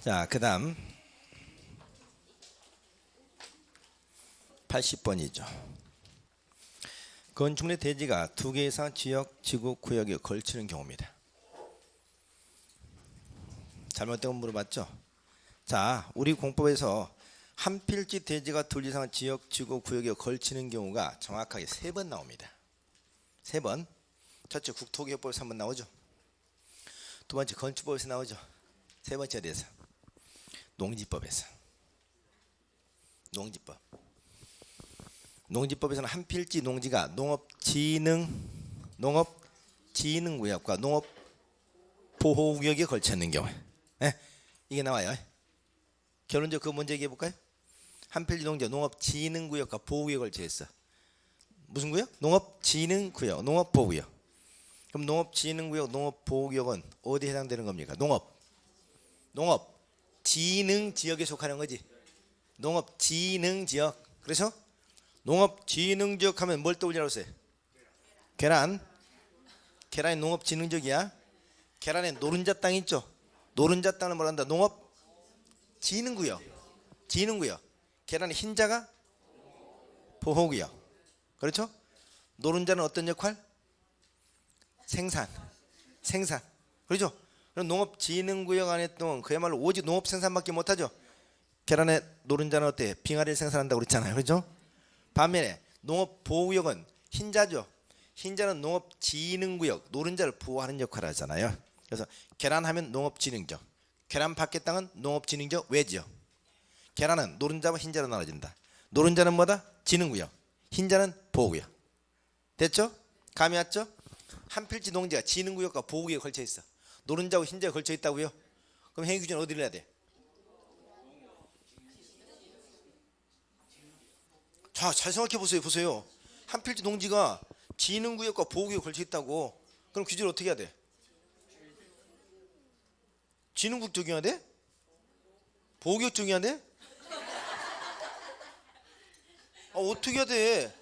자, 그 다음 80번이죠. 건축물의 대지가 두 개 이상 지역, 지구, 구역에 걸치는 경우입니다. 잘못된 건 물어봤죠? 자, 우리 공법에서 한 필지 대지가 둘 이상 지역, 지구, 구역에 걸치는 경우가 정확하게 3번 나옵니다. 3번. 첫째 국토기업법에서 한번 나오죠. 두 번째 건축법에서 나오죠. 세 번째 어디에서? 농지법에서. 농지법. 농지법에서는 한 필지 농지가 농업진흥구역과 농업보호구역에 걸쳐 있는 경우, 이게 나와요. 결론적으로 그 문제 얘기해 볼까요? 한 필지 농지가 농업진흥구역과 보호구역에 걸쳐 있어. 무슨 구역? 농업진흥구역, 농업보호구역. 그럼 농업진흥구역, 농업보호구역은 어디에 해당되는 겁니까? 농업진흥지역에 속하는 거지. 농업진흥지역. 그래서 농업진흥지역 하면 뭘 떠올리라고 했어요? 계란이 농업진흥지역이야. 계란에 노른자 땅 있죠. 노른자 땅을 뭐라 한다? 농업진흥구역. 계란의 흰자가 보호구역. 그렇죠? 노른자는 어떤 역할? 생산. 그렇죠? 그럼 농업진흥구역 안에 또 그야말로 오직 농업 생산밖에 못하죠. 계란의 노른자는 어때? 빙하리를 생산한다고 그랬잖아요. 그렇죠? 반면에 농업보호구역은 흰자죠. 흰자는 농업진흥구역, 노른자를 보호하는 역할을 하잖아요. 그래서 계란하면 농업진흥지역, 계란 밖의 땅은 농업진흥지역 외지역. 계란은 노른자와 흰자로 나눠진다. 노른자는 뭐다? 진흥구역, 흰자는 보호구역. 됐죠? 감이 왔죠? 한 필지 농지가 진흥구역과 보호구역에 걸쳐 있어. 노른자와 흰자에 걸쳐 있다고요? 그럼 행위규정은 어디를 해야 돼? 자, 잘 생각해 보세요. 한 필지 농지가 진흥구역과 보호구역에 걸쳐 있다고. 그럼 규정을 어떻게 해야 돼? 진흥구역 적용해야 돼? 보호구역 적용해야 돼? 어떻게 해야 돼?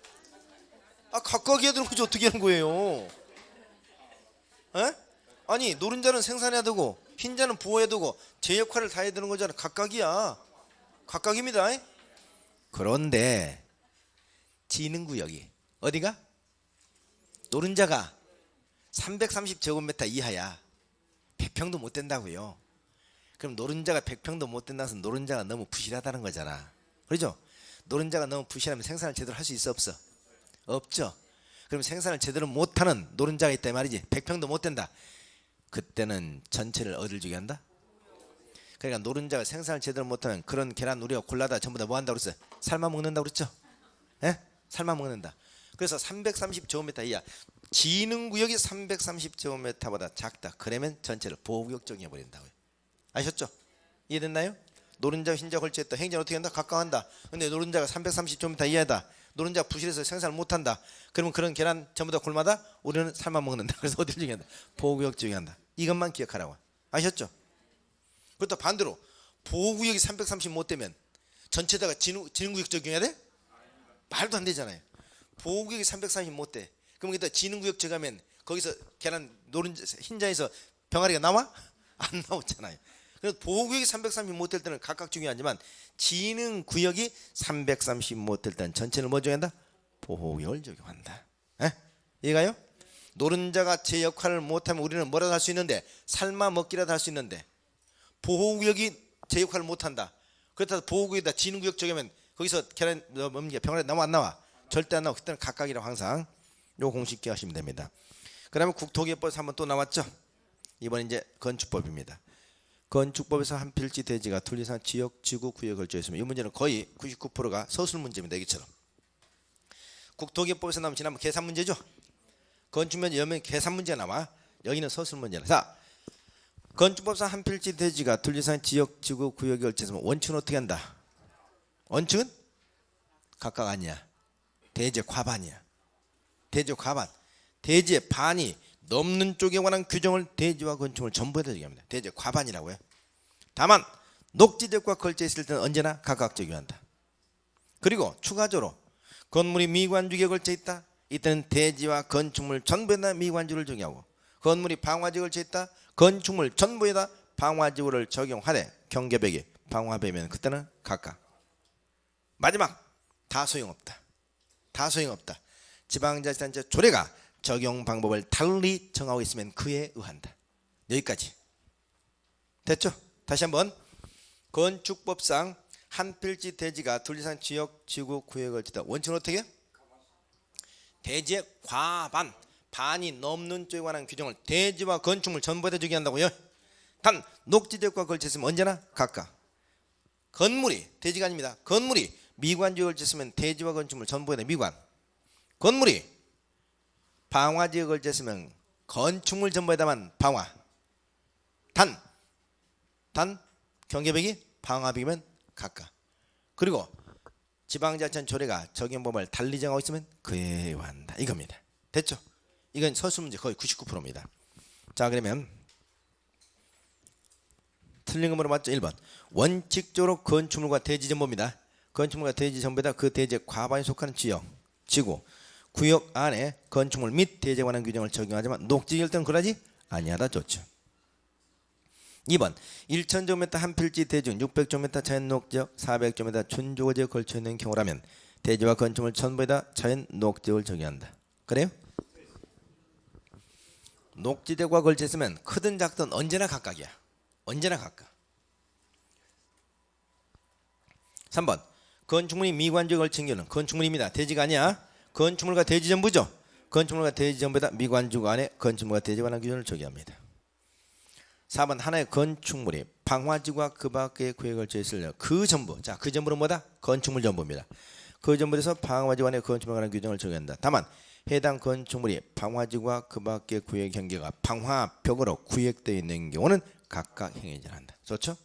각각 해야 되는 거지. 어떻게 하는 거예요? 아니, 노른자는 생산해야 되고 흰자는 보호해야 되고 제 역할을 다 해야 되는 거잖아. 각각입니다. 그런데 진흥구역이 어디가? 노른자가 330제곱미터 이하야. 100평도 못 된다고요. 그럼 노른자가 100평도 못 된다는 것은 노른자가 너무 부실하다는 거잖아. 그렇죠? 노른자가 너무 부실하면 생산을 제대로 할 수 있어 없어? 없죠. 그럼 생산을 제대로 못하는 노른자가 있다 말이지. 100평도 못 된다. 그때는 전체를 어디를 주게 한다? 그러니까 노른자가 생산을 제대로 못하면 그런 계란 우리가 골라다 전부 다 뭐 한다고 그랬어요? 삶아 먹는다고 그랬죠? 삶아 먹는다. 그래서 330제곱미터 이하, 진흥구역이 330제곱미터보다 작다. 그러면 전체를 보호구역 정해버린다고요. 아셨죠? 이해됐나요? 노른자 흰자 걸쳐있다. 행정을 어떻게 한다? 각각한다. 근데 노른자가 330제곱미터 이하다. 노른자가 부실해서 생산을 못한다. 그러면 그런 계란 전부 다 골마다 우리는 삶아 먹는다. 그래서 어디를 정한다? 보호구역 정한다. 이것만 기억하라고. 아셨죠? 그렇다 반대로 보호구역이 330 못 되면 전체다가 진흥구역 적용해야 돼? 말도 안 되잖아요. 보호구역이 330 못 돼. 그럼 여기다 진흥구역 적하면 거기서 계란 노른자 흰자에서 병아리가 나와? 안 나오잖아요. 그래서 보호구역이 330 못 될 때는 각각 중요하지만 진흥구역이 330 못 될 때는 전체를 뭐 적용한다? 보호구역을 적용한다. 이해가요? 노른자가 제 역할을 못하면 우리는 뭐라도 할 수 있는데 삶아 먹기라도 할 수 있는데 보호구역이 제 역할을 못한다. 그렇다고 보호구역에다 진흥구역 적용하면 거기서 계란 병아리 나와 안 나와? 절대 안 나와. 그때는 각각이라고 항상 요 공식 기억하시면 됩니다. 그 다음에 국토기업법에서 한번 또 나왔죠. 이번 이제 건축법입니다. 건축법에서 한 필지 대지가 둘 이상 지역, 지구, 구역에 걸쳐 있으면 이 문제는 거의 99%가 서술 문제입니다. 여기처럼. 국토기업법에서 나오면 지난번 계산 문제죠. 건축면 여면 계산 문제가 나와. 여기는 서술 문제라. 자, 건축법상 한 필지 대지가 둘 이상 지역, 지구, 구역에 걸쳐 있으면 원칙은 어떻게 한다? 원칙은 각각 아니야. 대지의 과반이야. 대지의 과반. 대지의 반이 넘는 쪽에 관한 규정을 대지와 건축을 전부에다 적용합니다. 대지의 과반이라고요. 다만 녹지지역과 걸쳐 있을 때는 언제나 각각 적용한다. 그리고 추가적으로 건물이 미관주기에 걸쳐 있다. 이때는 대지와 건축물 전부에다 미관주를 적용하고 건물이 방화지에 걸쳐 있다. 건축물 전부에다 방화지구를 적용하되 경계배기, 방화배면 그때는 각각. 마지막 다 소용없다. 다 소용없다. 지방자치단체 조례가 적용 방법을 달리 정하고 있으면 그에 의한다. 여기까지 됐죠? 다시 한번. 건축법상 한 필지 대지가 둘 이상 지역, 지구, 구역에 걸치다. 원칙은 어떻게? 대지의 과반, 반이 넘는 쪽에 관한 규정을 대지와 건축물 전부에다 적용한다고요. 단 녹지지역과 걸쳤으면 언제나 각각. 건물이 대지가 아닙니다. 건물이 미관지역에 걸쳤으면 대지와 건축물 전부에다 미관. 건물이 방화지역에 걸쳤으면 건축물 전부에다만 방화. 단 경계배기, 방화배기면 각각. 그리고 지방자치단 조례가 적용법을 달리 정하고 있으면 그에 의한다. 이겁니다. 됐죠? 이건 서술 문제 거의 99%입니다. 자, 그러면 틀린 거 물어봤죠? 1번. 원칙적으로 건축물과 대지 전부입니다. 건축물과 대지 전부에다 그 대지의 과반에 속하는 지역, 지구, 구역 안에 건축물 및 대지에 관한 규정을 적용하지만 녹지 열등은 그러지 아니하다. 좋죠. 2번. 1000제곱미터 한 필지 대지 600제곱미터 자연 녹지역, 400제곱미터 준주거지역에 걸쳐 있는 경우라면 대지와 건축물 전부에다 자연 녹지역을 적용한다. 그래요? 녹지대과 걸쳐 있으면 크든 작든 언제나 각각이야. 언제나 각각. 3번. 건축물이 미관지역에 걸친 경우는 건축물입니다. 대지가 아니야. 건축물과 대지 전부죠. 건축물과 대지 전부에다 미관지역 안에 건축물과 대지에 관한 규정을 적용합니다. 4번. 하나의 건축물이 방화지구와 그 밖의 구역에 걸쳐 있을 그 전부. 자, 그 전부는 뭐다? 건축물 전부입니다. 그 전부에서 방화지구 안에 건축물에 관한 규정을 적용한다. 다만 해당 건축물이 방화지구와 그 밖의 구역의 경계가 방화벽으로 구획되어 있는 경우는 각각 행해질한다. 좋죠?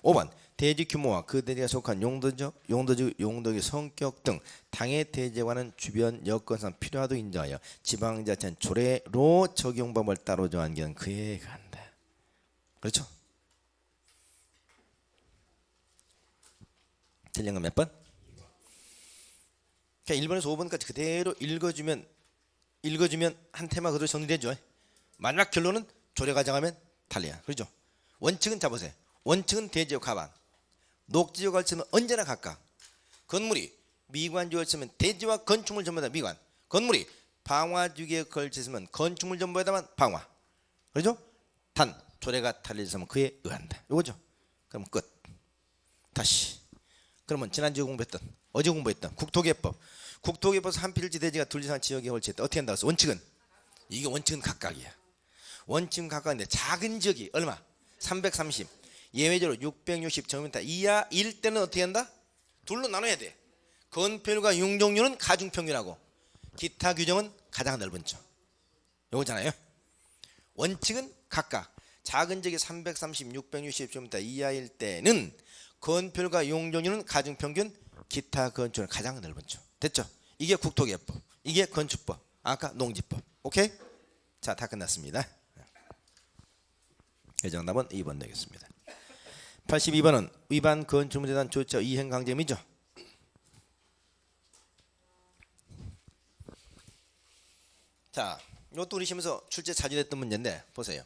5번. 대지 규모와 그 대지가 속한 용도적, 용도의 성격 등 당해 대지에 관한 주변 여건상 필요하도 인정하여 지방자치단 조례로 적용법을 따로 정한 경우는 그에 간다. 그렇죠? 틀린 건 몇 번? 그러니까 1번에서 5번까지 그대로 읽어주면 한 테마 그대로 정리되죠. 마지막 결론은 조례 가정하면 달리야. 그렇죠? 원칙은 잡으세요. 원칙은 대지의 과반. 녹지역에 걸치면 언제나 각각. 건물이 미관지역에 걸치면 대지와 건축물 전부에다 미관. 건물이 방화지역에 걸치면 건축물 전부에다만 방화. 그렇죠? 단 조례가 달리지면 그에 의한다. 이거죠. 그럼 끝. 다시. 그러면 지난주에 공부했던 어제 공부했던 국토개법. 국토개법에서 한 필지 대지가 둘 이상 지역에 걸쳤다. 어떻게 한다고 했어? 원칙은 이게 원칙은 각각이야. 원칙은 각각인데 작은 지역이 얼마? 330. 예외적으로 660제곱미터 이하일 때는 어떻게 한다? 둘로 나눠야 돼. 건폐율과 용적률은 가중평균하고 기타 규정은 가장 넓은 쪽. 요거잖아요. 원칙은 각각. 작은 지역이 330, 660제곱미터 이하일 때는 건폐율과 용적률은 가중평균, 기타 건축은 가장 넓은 쪽. 됐죠? 이게 국토개법, 이게 건축법, 아까 농지법. 오케이? 자, 다 끝났습니다. 정답은 2번 되겠습니다. 82번은 위반 건축물에 대한 조처 이행 강제임이죠. 자, 이것도 우리 시험에서 출제 자주 했던 문제인데 보세요.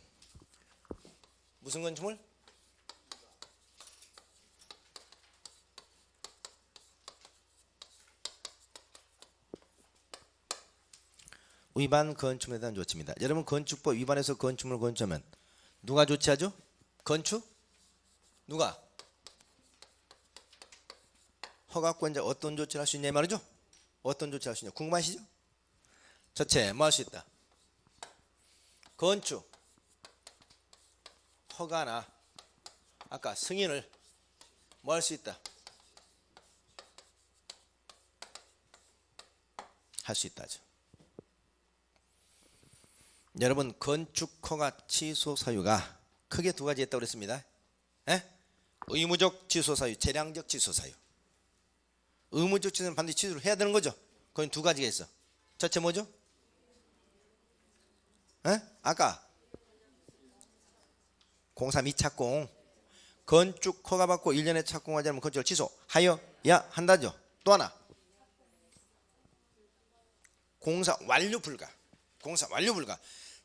무슨 건축물? 위반 건축물에 대한 조치입니다. 여러분 건축법 위반해서 건축물 건축하면 누가 조치하죠? 건축? 누가? 허가권자 어떤 조치를 할 수 있냐 말이죠? 어떤 조치를 할 수 있냐 궁금하시죠? 첫째 뭐 할 수 있다? 건축 허가나 아까 승인을 뭐 할 수 있다? 할 수 있다죠. 여러분 건축 허가 취소 사유가 크게 두 가지 있다고 그랬습니다. 의무적 취소 사유, 재량적 취소 사유. 의무적 취소는 반드시 취소를 해야 되는 거죠. 거기 두 가지가 있어. 첫째 뭐죠? 아까 공사 및 착공. 건축 허가 받고 1년에 착공하지 않으면 건축을 취소하여야 한다죠. 또 하나 공사 완료 불가. 공사 완료 불가.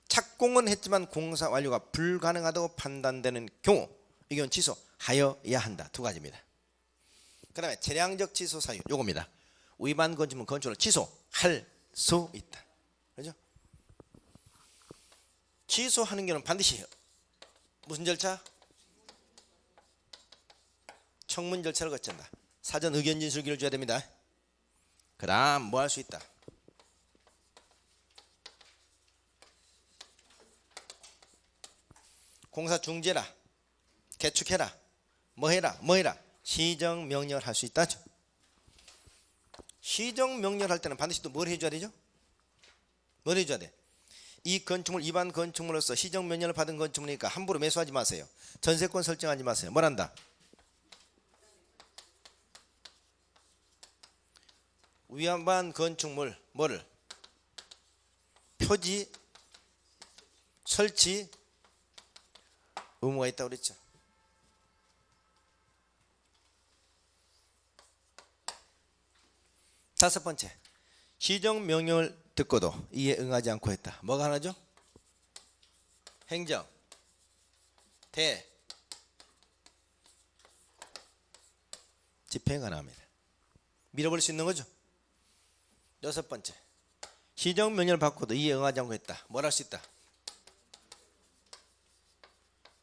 착공은 했지만 공사 완료가 불가능하다고 판단되는 경우 이 경우는 취소하여야 한다. 두 가지입니다. 그 다음에 재량적 취소 사유 요겁니다. 위반 건축물 건축을 취소할 수 있다. 그렇죠? 취소하는 경우는 반드시 무슨 절차? 청문 절차를 거친다. 사전 의견 진술기를 줘야 됩니다. 그 다음 뭐 할 수 있다? 공사 중지해라, 개축해라, 뭐 해라 시정명령을 할 수 있다죠. 시정명령을 할 때는 반드시 또 뭘 해줘야 되죠? 뭘 해줘야 돼? 이 건축물 위반 건축물로서 시정명령을 받은 건축물이니까 함부로 매수하지 마세요. 전세권 설정하지 마세요. 뭘 한다? 위반 건축물 뭐를? 표지 설치 의무가 있다고 그랬죠. 다섯 번째, 시정명령을 듣고도 이에 응하지 않고 했다. 뭐가 하나죠? 행정, 대, 집행가 나옵니다. 밀어버릴 수 있는 거죠. 여섯 번째, 시정명령을 받고도 이에 응하지 않고 했다. 뭘 할 수 있다?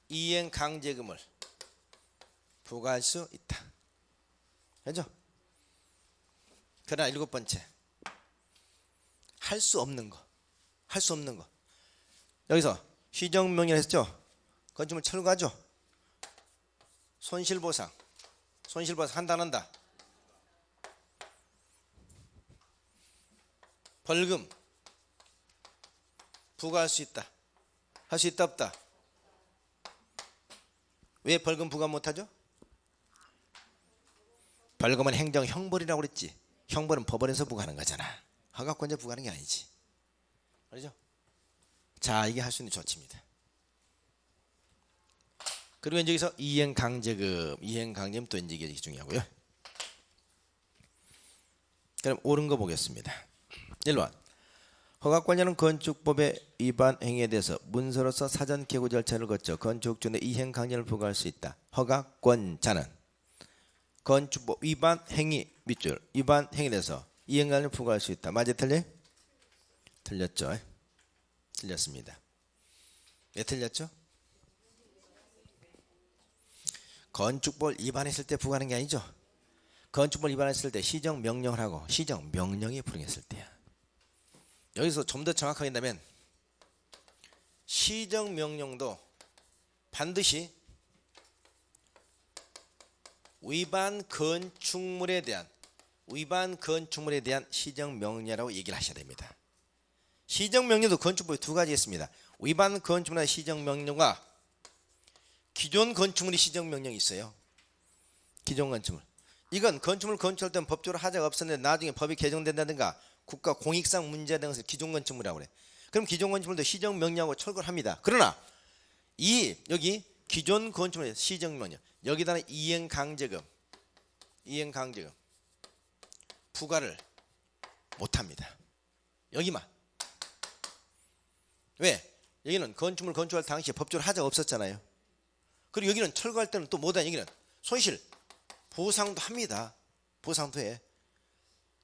이행강제금을 부과할 수 있다. 그죠? 그러나 일곱 번째, 할 수 없는 거. 여기서 시정명령 했죠? 건축물 철거하죠? 손실보상 한다 안 한다? 벌금 부과할 수 있다. 할 수 있다 없다? 왜 벌금 부과 못하죠? 벌금은 행정 형벌이라고 그랬지. 형벌은 법원에서 부과하는 거잖아. 허가권자 부과하는 게 아니지. 그렇죠? 자, 이게 할 수 있는 조치입니다. 그리고 이제 여기서 이행강제금 또 이제 이게 중요하고요. 그럼 옳은 거 보겠습니다. 1번, 허가권자는 건축법의 위반 행위에 대해서 문서로서 사전 개고 절차를 거쳐 건축주의 이행강제를 부과할 수 있다. 허가권자는 건축법 위반 행위 밑줄 위반 행위에 대해서 이행강제를 부과할 수 있다. 맞아 틀려? 틀렸죠. 틀렸습니다. 왜 틀렸죠? 건축법 위반했을 때 부과하는 게 아니죠. 건축법 위반했을 때 시정명령을 하고 시정명령이 불응했을 때야. 여기서 좀 더 정확하게 한다면 시정명령도 반드시 위반 건축물에 대한 시정명령이라고 얘기를 하셔야 됩니다. 시정명령도 건축법에 두 가지 있습니다. 위반 건축물의 시정명령과 기존 건축물의 시정명령이 있어요. 기존 건축물. 이건 건축물 건축할 때는 법적으로 하자가 없었는데 나중에 법이 개정된다든가 국가 공익상 문제 등에서 기존 건축물이라고 그래. 그럼 기존 건축물도 시정명령하고 철거를 합니다. 그러나 여기 기존 건축물의 시정명령 여기다는 이행강제금 부과를 못합니다. 여기만. 왜? 여기는 건축물 건축할 당시에 법적으로 하자가 없었잖아요. 그리고 여기는 철거할 때는 또 뭐다? 여기는 손실 보상도 합니다. 보상도 해.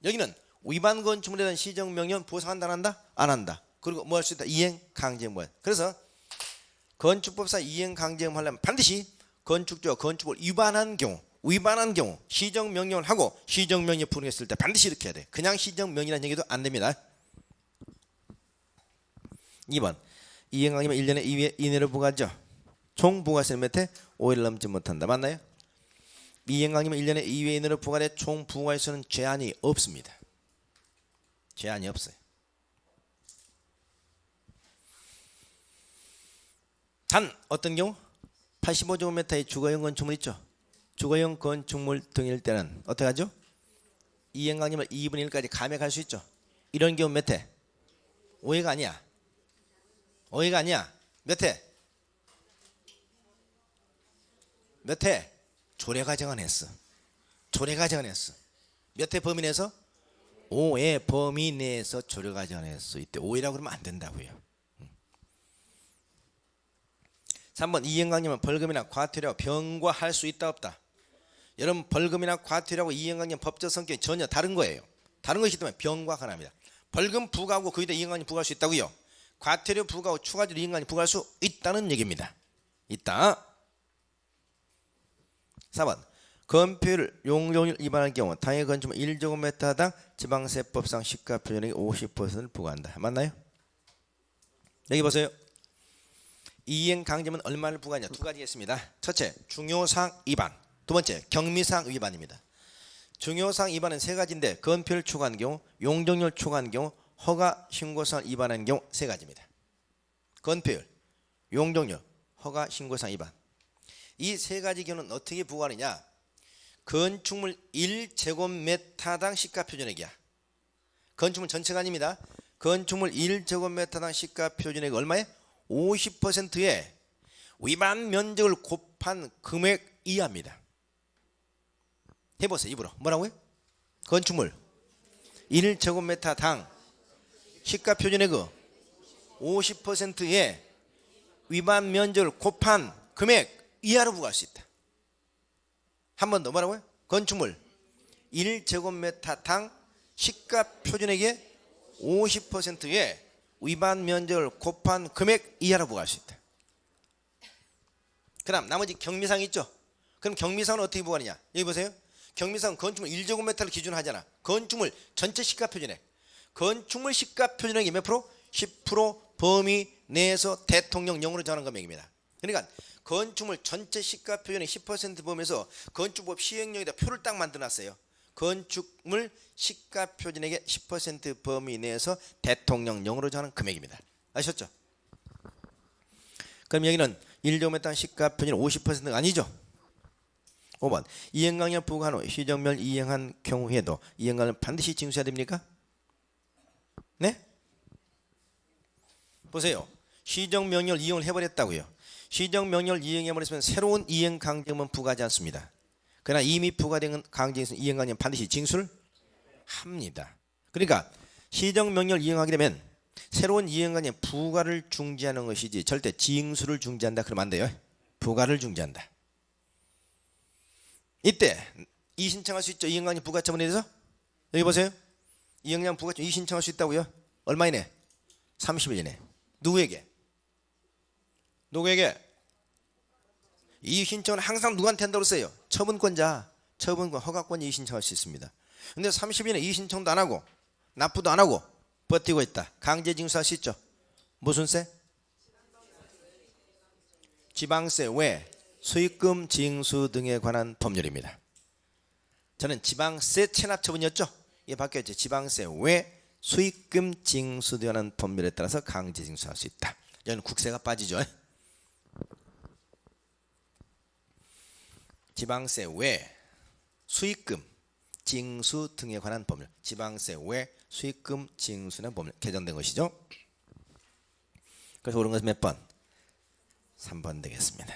여기는 위반 건축물에 대한 시정명령 보상한다 안 한다? 안 한다. 그리고 뭐 할 수 있다? 이행강제금. 그래서 건축법상 이행강제금 하려면 반드시 건축주가 건축을 위반한 경우 시정명령을 하고 시정명령이 불응했을 때 반드시 이렇게 해야 돼. 그냥 시정명령이라는 얘기도 안 됩니다. 2번, 이행강제금은 1년의 이내로 부과하죠. 총 부과세는 몇 회? 5일 넘지 못한다. 맞나요? 이행강제금은 1년의 2회 이내로 부과돼 총 부과에서는 제한이 없습니다. 제한이 없어요. 단 어떤 경우? 85제곱미터의 주거용 건축물 있죠. 주거용 건축물 등일 때는 어떻게 하죠? 이행강제금을 2분의 1까지 감액할 수 있죠. 이런 경우 몇 회? 5회가 아니야. 몇 회? 몇 회? 조례가 정한했어. 몇 회 범위 내에서? 5회 범위 내에서 조례가 정한했어. 이때 5회라고 그러면 안 된다고요. 3번 이행강령은 벌금이나 과태료와 병과할 수 있다 없다. 여러분 벌금이나 과태료하고 이행강령 법적 성격이 전혀 다른 거예요. 다른 것이기 때문에 병과 관합니다. 벌금 부과하고 거기다 이행강령 부과할 수 있다고요. 과태료 부과하고 추가적으로 이행강령 부과할 수 있다는 얘기입니다. 있다. 4번 건폐율 용적률 위반할 경우 당해 건축물 1제곱미터당 지방세법상 시가표준액의 50%를 부과한다. 맞나요? 여기 보세요. 이행강제면 얼마를 부과하냐. 두 가지 있습니다. 첫째 중요사항 위반, 두 번째 경미사항 위반입니다. 중요사항 위반은 세 가지인데 건폐율 초과한 경우, 용적률 초과한 경우, 허가 신고사항을 위반하는 경우 세 가지입니다. 건폐율, 용적률, 허가 신고사항 위반. 이 세 가지 경우는 어떻게 부과하느냐. 건축물 1제곱미터당 시가표준액이야. 건축물 전체가 아닙니다. 건축물 1제곱미터당 시가표준액이 얼마에? 50%의 위반 면적을 곱한 금액 이하입니다. 해보세요. 입으로. 뭐라고요? 건축물 1제곱미터당 시가표준액의 50%의 위반 면적을 곱한 금액 이하로 부과할 수 있다. 한 번 더 뭐라고요? 건축물 1제곱미터당 시가표준액의 50%의 위반 면적을 곱한 금액 이하로 부과할 수 있다. 그 다음 나머지 경미사항 있죠? 그럼 경미사항은 어떻게 부과하느냐. 여기 보세요. 경미사항은 건축물 1제곱미터를 기준으로 하잖아. 건축물 전체 시가표준액. 건축물 시가표준액이 몇 프로? 10% 범위 내에서 대통령령으로 정하는 금액입니다. 그러니까 건축물 전체 시가표준액 10% 범위에서 건축법 시행령에다 표를 딱 만들어놨어요. 건축물 시가표준액의 10% 범위 내에서 대통령령으로 정하는 금액입니다. 아셨죠? 그럼 여기는 1제곱미터 시가표준액 50%가 아니죠? 5번 이행강령 부과한 후 시정멸 이행한 경우에도 이행강령 반드시 징수해야 됩니까? 네? 보세요. 시정명령 이행을 해버렸다고요. 시정명령을 이행해버렸으면 새로운 이행강제금은 부과하지 않습니다. 그러나 이미 부과된 강제에서는 이행강제는 반드시 징수를 합니다. 그러니까 시정명령을 이행하게 되면 새로운 이행강제 부과를 중지하는 것이지 절대 징수를 중지한다 그러면 안 돼요. 부과를 중지한다. 이때 이의신청할 수 있죠. 이행강제 부과 처분에 대해서. 여기 보세요. 이행강제 부과 이의신청할 수 있다고요. 얼마 이내? 30일 이내. 누구에게? 이의신청은 항상 누구한테 한다고 했어요? 처분권자, 처분권, 허가권 이의신청할 수 있습니다. 근데 30일 이내 이의신청도 안 하고 납부도 안 하고 버티고 있다. 강제징수할 수 있죠. 무슨 세? 지방세 외 수익금 징수 등에 관한 법률입니다. 저는 지방세 체납 처분이었죠. 이게 바뀌었죠. 지방세 외 수익금 징수 등에 관한 법률에 따라서 강제징수할 수 있다. 여기는 국세가 빠지죠. 지방세 외 수익금 징수 등에 관한 법률. 지방세 외 수익금 징수는 법률 개정된 것이죠. 그래서 옳은 것은 몇 번? 3번 되겠습니다.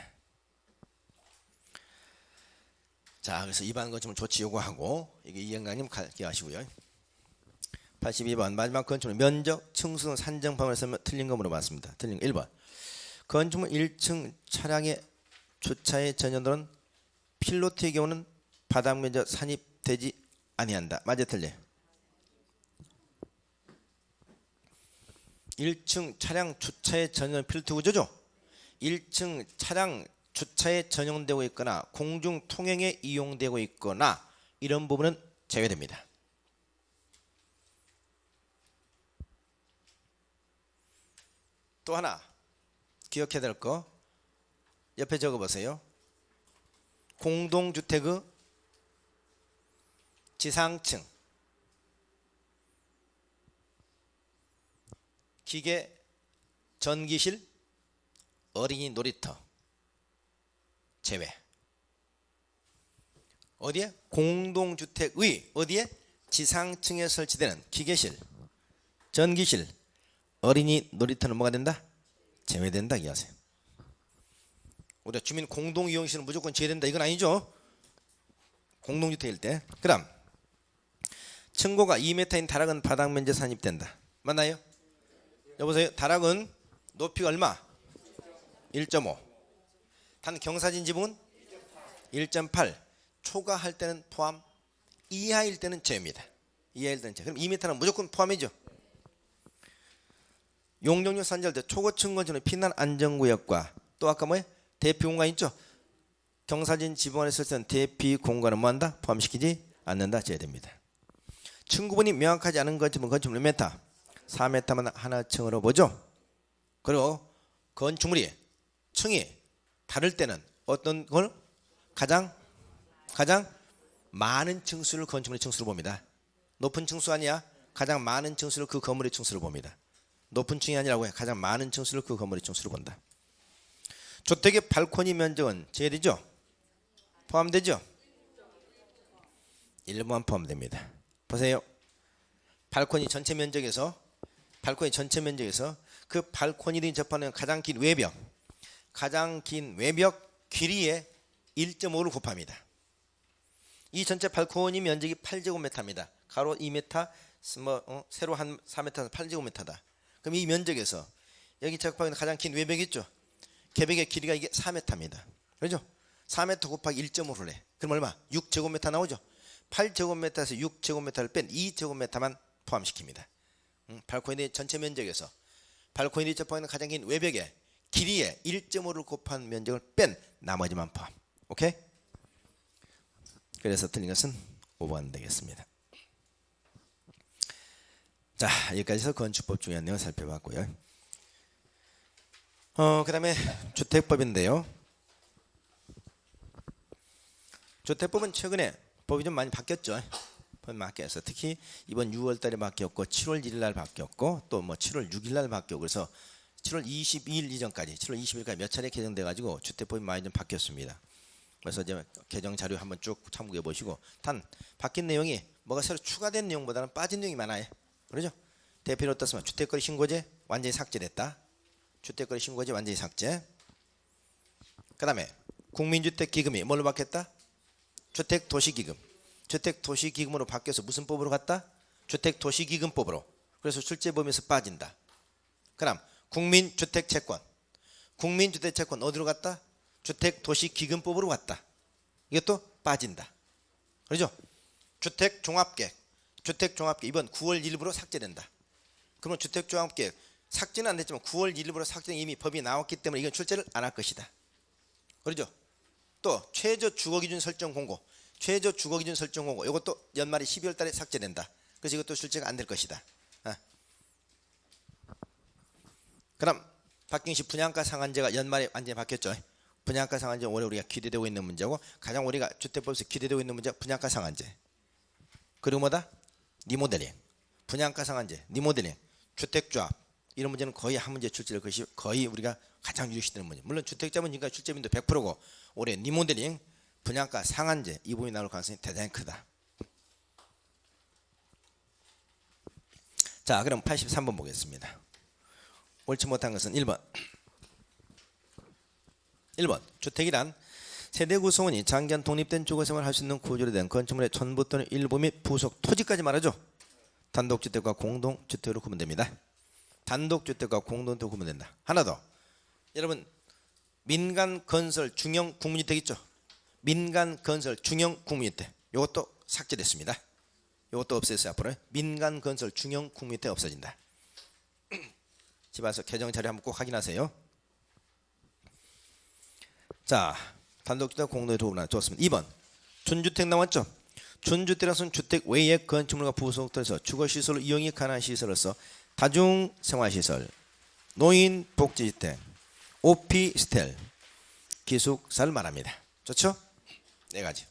자, 그래서 위반 건축물 조치 요구하고 이게 이행강님 기하시고요. 82번 마지막 건축물 면적 층수 산정 방법에서 틀린 거 물어봤습니다. 틀린 거 1번 건축물 1층 차량의 주차의 전용도는 필로티의 경우는 바닥 면적 산입되지 아니한다. 맞아 틀려? 1층 차량 주차에 전용 필로티 구조죠. 1층 차량 주차에 전용되고 있거나 공중 통행에 이용되고 있거나 이런 부분은 제외됩니다. 또 하나 기억해야 될 거 옆에 적어 보세요. 공동주택의 지상층 기계 전기실 어린이 놀이터 제외. 어디에? 공동주택의 어디에? 지상층에 설치되는 기계실 전기실 어린이 놀이터는 뭐가 된다? 제외된다 이해하세요. 우리가 주민 공동이용시설은 무조건 제외된다 이건 아니죠. 공동주택일 때. 그 다음 층고가 2m인 다락은 바닥 면적 산입된다. 맞나요? 여보세요. 다락은 높이가 얼마? 1.5 단 경사진 지붕은 1.8. 초과할 때는 포함, 이하일 때는 제입니다. 이하일 때는 제. 그럼 2m는 무조건 포함이죠. 용적률 산지할 때 초고층 건축의 피난 안전구역과 또 아까 뭐예요? 대피 공간 있죠. 경사진 지붕 안에 있을 때는 대피 공간을 뭐한다? 포함시키지 않는다. 제외됩니다. 층 구분이 명확하지 않은 건축물은 건축물 몇 m? 4m만 하나 층으로 보죠. 그리고 건축물이 층이 다를 때는 어떤 걸 가장 많은 층수를 건축물의 층수로 봅니다. 높은 층수 아니야. 가장 많은 층수를 그 건물의 층수로 봅니다. 높은 층이 아니라고 해. 가장 많은 층수를 그 건물의 층수로 본다. 주택의 발코니 면적은 제외되죠? 포함되죠? 일부만 포함됩니다. 보세요. 발코니 전체 면적에서 그 발코니들이 접하는 가장 긴 외벽 길이의 1.5를 곱합니다. 이 전체 발코니 면적이 8제곱미터입니다. 가로 2m, 세로 한 4m, 8제곱미터다. 그럼 이 면적에서 여기 접하는 가장 긴 외벽이 있죠. 개벽의 길이가 이게 4m입니다. 그렇죠? 4m 곱하기 1.5를 해. 그럼 얼마? 6제곱미터 나오죠. 8제곱미터에서 6제곱미터를 뺀 2제곱미터만 포함시킵니다. 발코니 전체 면적에서 발코니 접하는 가장 긴 외벽의 길이의 1.5를 곱한 면적을 뺀 나머지만 포함. 오케이? 그래서 틀린 것은 5번 되겠습니다. 자, 여기까지 해서 건축법 중요한 내용을 살펴봤고요. 그 다음에 주택법인데요. 주택법은 최근에 법이 좀 많이 바뀌었죠. 법이 바뀌어서 특히 이번 6월달에 바뀌었고 7월 1일날 바뀌었고 또 뭐 7월 6일날 바뀌었고 그래서 7월 22일 이전까지 7월 20일까지 몇 차례 개정돼 가지고 주택법이 많이 좀 바뀌었습니다. 그래서 이제 개정 자료 한번 쭉 참고해 보시고 단 바뀐 내용이 뭐가 새로 추가된 내용보다는 빠진 내용이 많아요. 그렇죠? 대표로 어떻습니까? 주택거리 신고제 완전히 삭제됐다. 주택거리 신고제 완전히 삭제. 그 다음에 국민주택기금이 뭘로 바뀌었다? 주택도시기금. 주택도시기금으로 바뀌어서 무슨 법으로 갔다? 주택도시기금법으로. 그래서 출제범위에서 빠진다. 그 다음 국민주택채권. 국민주택채권 어디로 갔다? 주택도시기금법으로 갔다. 이것도 빠진다. 그렇죠? 주택종합계획 이번 9월 1일부로 삭제된다. 그러면 주택종합계획 삭제는 안 됐지만 9월 1일부로 삭제는 이미 법이 나왔기 때문에 이건 출제를 안 할 것이다. 그렇죠? 또 최저 주거기준 설정 공고 이것도 연말에 12월 달에 삭제된다. 그래서 이것도 출제가 안 될 것이다. 그럼 박경식 분양가 상한제가 연말에 완전히 바뀌었죠. 분양가 상한제 올해 우리가 기대되고 있는 문제고 가장 우리가 주택법에서 기대되고 있는 문제가 분양가 상한제. 그리고 뭐다? 리모델링. 분양가 상한제, 리모델링, 주택조합 이런 문제는 거의 한 문제 출제될 것이 거의 우리가 가장 유시되는 문제. 물론 주택자본 지금까지 출제빈도 100%고 올해 리모델링, 분양가 상한제 이 부분이 나올 가능성이 대단히 크다. 자, 그럼 83번 보겠습니다. 옳지 못한 것은 1번. 주택이란 세대 구성원이 장기간 독립된 주거생활을 할 수 있는 구조로 된 건축물의 전부 또는 일부 및 부속 토지까지 말하죠. 단독주택과 공동주택으로 구분됩니다. 단독주택과 공동주택으로 구분된다. 하나 더. 여러분 민간 건설 중형 국민주택 있죠. 민간 건설 중형 국민주택 이것도 삭제됐습니다. 이것도 없앴어요. 앞으로 민간 건설 중형 국민주택 없어진다. 집에 와서 개정 자료 한번 꼭 확인하세요. 자, 단독주택 공동주택 구분 좋습니다. 2번 준주택 나왔죠. 준주택은 주택 외의 건축물과 부속들에서 주거시설로 이용이 가능한 시설로서 다중생활시설, 노인 복지주택, 오피스텔, 기숙사를 말합니다. 좋죠? 네 가지.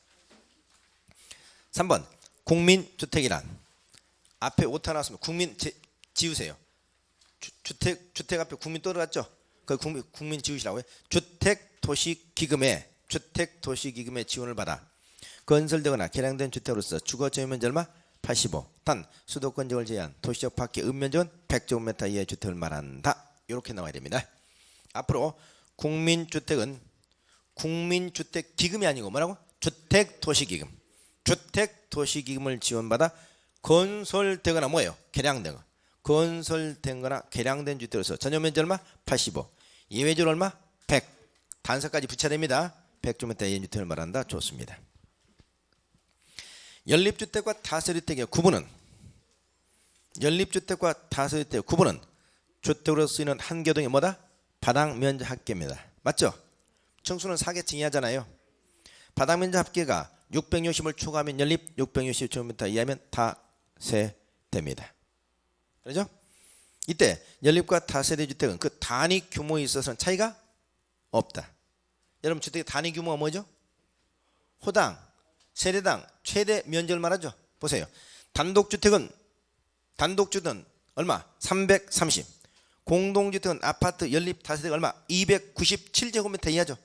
3번 국민주택이란 앞에 오타 나왔으면 국민 지우세요. 주택 앞에 국민 떨어졌죠? 그 국민 지우시라고요. 주택도시기금에 지원을 받아 건설되거나 개량된 주택으로서 주거점유면적 얼마? 85. 단 수도권 지역을 제외한 도시적 밖의 읍면적은 100제곱미터 이하의 주택을 말한다. 이렇게 나와야 됩니다. 앞으로 국민주택은 국민주택기금이 아니고 뭐라고? 주택도시기금. 주택도시기금을 지원받아 건설되거나 뭐예요? 개량되거나 건설된 거나 개량된 주택으로서 전용면적 얼마? 85. 예외적으로 얼마? 100. 단서까지 붙여야 됩니다. 100제곱미터 이하주택을 말한다. 좋습니다. 연립주택과 다세대주택의 구분은 주택으로 쓰이는 한계동이 뭐다? 바닥면적 합계입니다. 맞죠? 청수는 4계층이 하잖아요. 바닥면적 합계가 660을 초과하면 연립, 660제곱미터 이하면 다세대입니다. 그렇죠? 이때 연립과 다세대 주택은 그 단위 규모에 있어서는 차이가 없다. 여러분 주택의 단위 규모가 뭐죠? 호당, 세대당 최대 면적을 말하죠. 보세요. 단독주택은 얼마? 330. 공동주택은 아파트 연립 다세대가 얼마? 297제곱미터 이하죠.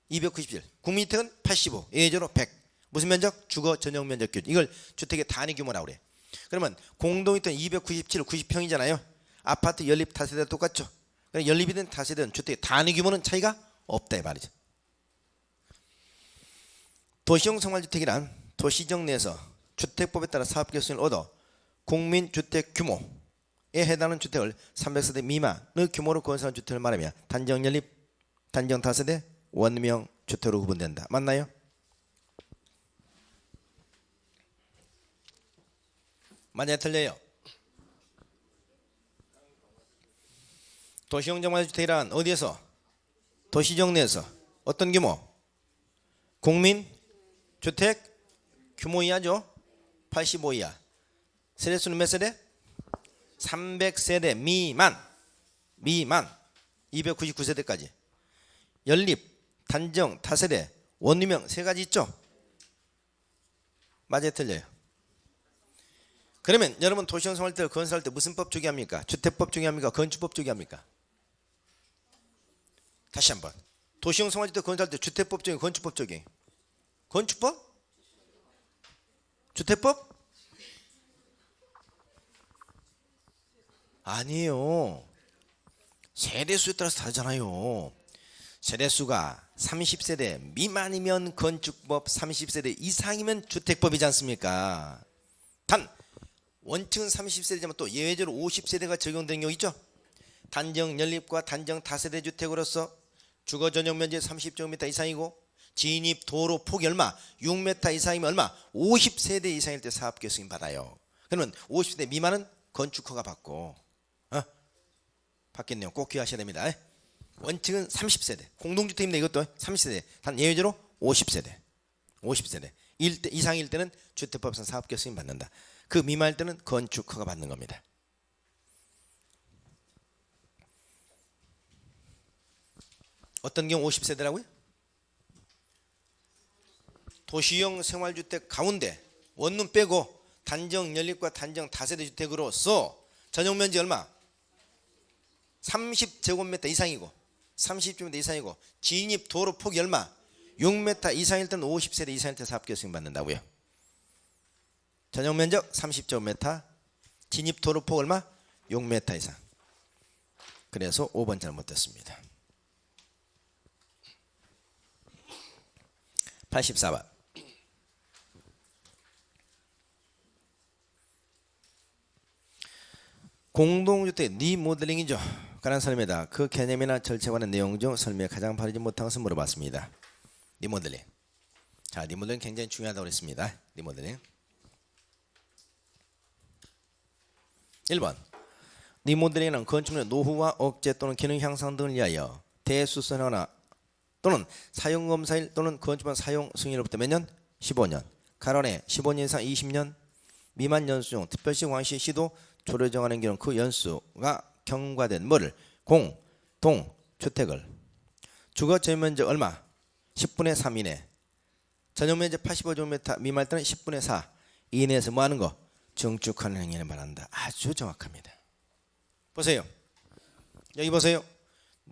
297. 국민주택은 85. 예외적으로 100. 무슨 면적? 주거 전용 면적 기준. 이걸 주택의 단위 규모라고 그래. 그러면 공동주택은 297, 90평이잖아요. 아파트 연립 다세대가 똑같죠. 연립이든 다세대든 주택의 단위 규모는 차이가 없다 이 말이죠. 도시형 생활주택이란 도시정 내에서 주택법에 따라 사업계획을 얻어 국민주택 규모에 해당하는 주택을 300세대 미만의 규모로 건설한 주택을 말하며 단정 연립, 단정 다세대, 원명 주택으로 구분된다. 맞나요? 맞아요? 틀려요? 도시형 생활주택이란 어디에서? 도시정 내에서 어떤 규모? 국민주택 규모 이하죠. 85 이하. 세대수는 몇 세대? 300세대 미만 299세대까지. 연립, 단정, 다세대, 원유명 세 가지 있죠. 맞아요? 틀려요? 그러면 여러분 도시형 생활주택을 건설할 때 무슨 법 적용합니까? 주택법 적용합니까? 건축법 적용합니까? 다시 한번. 도시형 생활주택 건설할 때 주택법 적용, 건축법 적용. 건축법? 주택법? 아니에요. 세대수에 따라서 다르잖아요. 세대수가 30세대 미만이면 건축법, 30세대 이상이면 주택법이지 않습니까? 단 원칙은 30세대지만 또 예외적으로 50세대가 적용되는 경우 있죠. 단정 연립과 단정 다세대 주택으로서 주거 전용 면적 30제곱미터 이상이고 진입 도로 폭이 얼마? 6m 이상이면 얼마? 50세대 이상일 때 사업계획 승인 받아요. 그러면 50세대 미만은 건축허가 받고 받겠네요. 꼭 기억하셔야 됩니다. 원칙은 30세대 공동주택입니다. 이것도 30세대 단 예외적으로 50세대 이상일 때는 주택법상 사업계획 승인 받는다. 그 미만일 때는 건축허가 받는 겁니다. 어떤 경우 50세대라고요? 도시형 생활주택 가운데 원룸 빼고 단정 연립과 단정 다세대 주택으로서 전용면적 얼마? 30제곱미터 이상이고 진입 도로 폭이 얼마? 6m 이상일 때는 50세대 이상일 때 사업계획 승인 받는다고요. 전용면적 30제곱미터 진입 도로 폭 얼마? 6m 이상. 그래서 5번 잘못됐습니다. 84번. 공동주택 리모델링이죠. 관한 설명이다. 그 개념이나 절차에 관한 내용 중 설명에 가장 바르지 못한 것을 물어봤습니다. 리모델링. 자, 리모델링 굉장히 중요하다고 했습니다. 리모델링. 1번. 리모델링은 건축물의 노후와 억제 또는 기능 향상 등을 위하여 대수선화나 또는 사용검사일 또는 건축물 사용 승인으로부터 몇 년? 15년. 가론에 15년 이상 20년 미만 연수 중 특별시 광시 시도 조례 정하는 경우 그 연수가 경과된 뭐를? 공동 주택을 주거 전용면적 얼마? 10분의 3 이내. 전용면적 85제곱미터 미만일 때는 10분의 4 이내에서 뭐 하는 거? 증축하는 행위를 말한다. 아주 정확합니다. 보세요. 여기 보세요.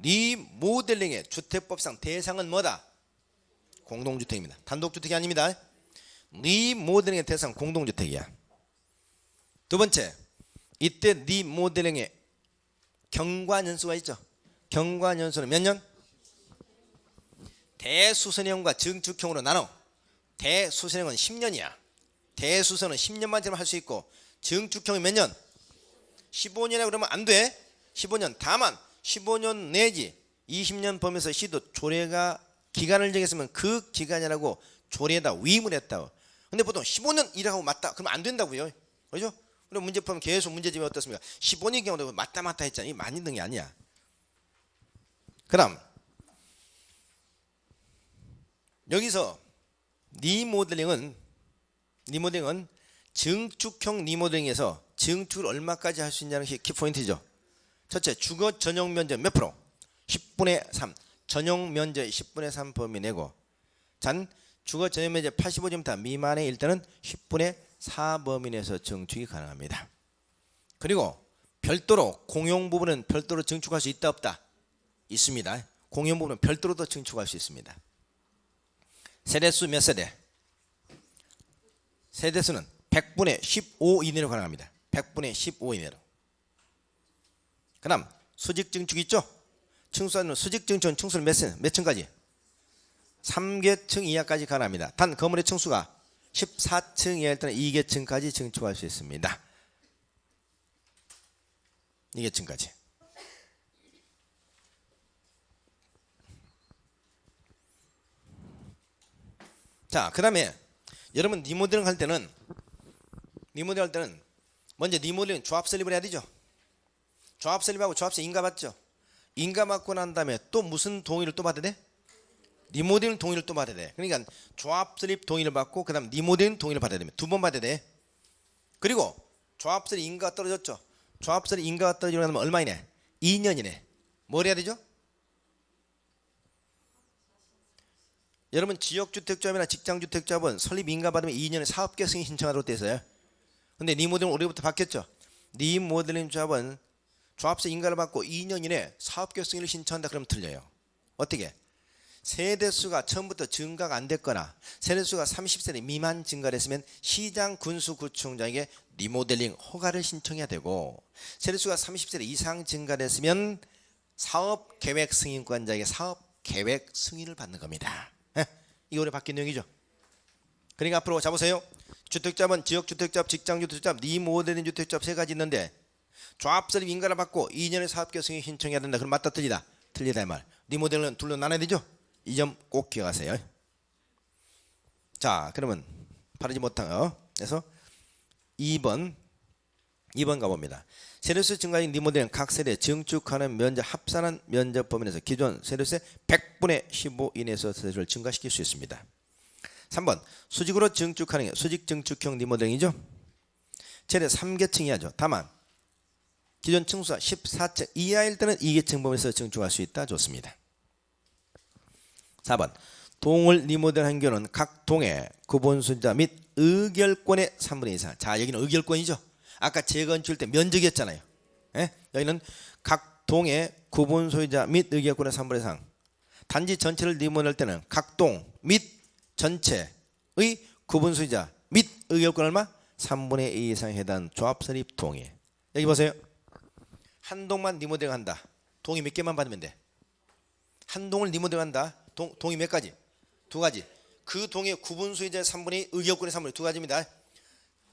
리모델링의 주택법상 대상은 뭐다? 공동주택입니다. 단독주택이 아닙니다. 리모델링의 대상 공동주택이야. 두 번째, 이때 리모델링의 경과연수가 있죠. 경과연수는 몇 년? 대수선형과 증축형으로 나눠. 대수선형은 10년이야. 대수선은 10년만 지나면 할 수 있고 증축형이 몇 년? 15년이라고 그러면 안 돼. 15년. 다만 15년 내지 20년 범위에서 시도 조례가 기간을 정했으면 그 기간이라고 조례에다 위임을 했다고. 근데 보통 15년 일하고 맞다 그러면 안 된다고요. 그렇죠? 그럼 문제 풀면 계속 문제집이 어떻습니까? 15년 경우도 맞다 했잖아요. 이 많이 등이 아니야. 그다음 여기서 리모델링은 증축형 리모델링에서 증축을 얼마까지 할 수 있냐는 게 키포인트죠. 첫째, 주거 전용 면적 몇 프로? 10분의 3. 전용 면적 10분의 3 범위 내고 단 주거 전용 면적 85제곱미터 미만의 일단은 10분의 4 범위 내에서 증축이 가능합니다. 그리고 별도로 공용 부분은 별도로 증축할 수 있다 없다? 있습니다. 공용 부분은 별도로도 증축할 수 있습니다. 세대수 몇 세대? 세대수는 100분의 15 이내로 가능합니다. 100분의 15 이내로. 그 다음 수직 증축 있죠? 층수는 수직 증축은 층수를 몇 층까지? 3계층 이하까지 가능합니다. 단 건물의 층수가 14층 이하일 때는 2계층까지 증축할 수 있습니다. 2계층까지. 자, 그 다음에 여러분 리모델링 할 때는 먼저 리모델링 조합 설립을 해야 되죠. 조합 설립하고 조합세 인가 받죠. 인가 받고 난 다음에 또 무슨 동의를 또 받아야 돼? 리모델링 동의를 또 받아야 돼. 그러니까 조합 설립 동의를 받고 그 다음 리모델링 동의를 받아야 됩니다. 두 번 받아야 돼. 그리고 조합 설립 인가가 떨어졌죠. 조합 설립 인가가 떨어지고 나면 얼마 이내? 2년 이내. 뭘 해야 되죠? 여러분 지역주택조합이나 직장주택조합은 설립 인가 받으면 2년에 사업계 승인 신청하도록 되어 있어요. 근데 리모델링 올해부터 바뀌었죠. 리모델링 조합은 조합세 인가를 받고 2년 이내 사업계 승인을 신청한다 그러면 틀려요. 어떻게? 세대수가 처음부터 증가가 안 됐거나 세대수가 30세대 미만 증가를 했으면 시장 군수구청장에게 리모델링 허가를 신청해야 되고 세대수가 30세대 이상 증가를 했으면 사업계획 승인권자에게 사업계획 승인을 받는 겁니다. 이거 올해 바뀐 내용이죠. 그러니까 앞으로 잡으세요. 주택조합은 지역주택조합, 직장주택조합, 리모델링 주택조합 세 가지 있는데 조합 설립 인가를 받고 2년의 사업계 승인 신청해야 된다. 그럼 맞다 틀리다? 틀리다 이 말. 리모델링은 둘로 나눠야 되죠. 이 점 꼭 기억하세요. 자, 그러면 바르지 못한 거. 그래서 2번 가봅니다. 세대수 증가인 리모델링 각 세대 증축하는 면적 합산한 면적 범위 내에서 기존 세대수의 100분의 15 이내에서 세대수를 증가시킬 수 있습니다. 3번 수직으로 증축하는 게 수직 증축형 리모델링이죠. 최대 3계층 이하죠. 다만 기존 층수가 14층 이하일 때는 2계층 범위에서 증축할 수 있다. 좋습니다. 4번 동을 리모델한 경우는 각 동의 구분수자 및 의결권의 3분의 2 이상. 자, 여기는 의결권이죠. 아까 재건축 때 면적이었잖아요. 여기는 각 동의 구분 소유자 및 의결권의 3분의 2 이상. 단지 전체를 리모델할 때는 각 동 및 전체의 구분 소유자 및 의결권 얼마? 3분의 2 이상에 해당 조합 설립 동의. 여기 보세요. 한 동만 리모델한다. 동의 몇 개만 받으면 돼? 한 동을 리모델한다. 동의 몇 가지? 두 가지. 그 동의 구분 소유자의 3분의 2, 의결권의 3분의 2, 두 가지입니다.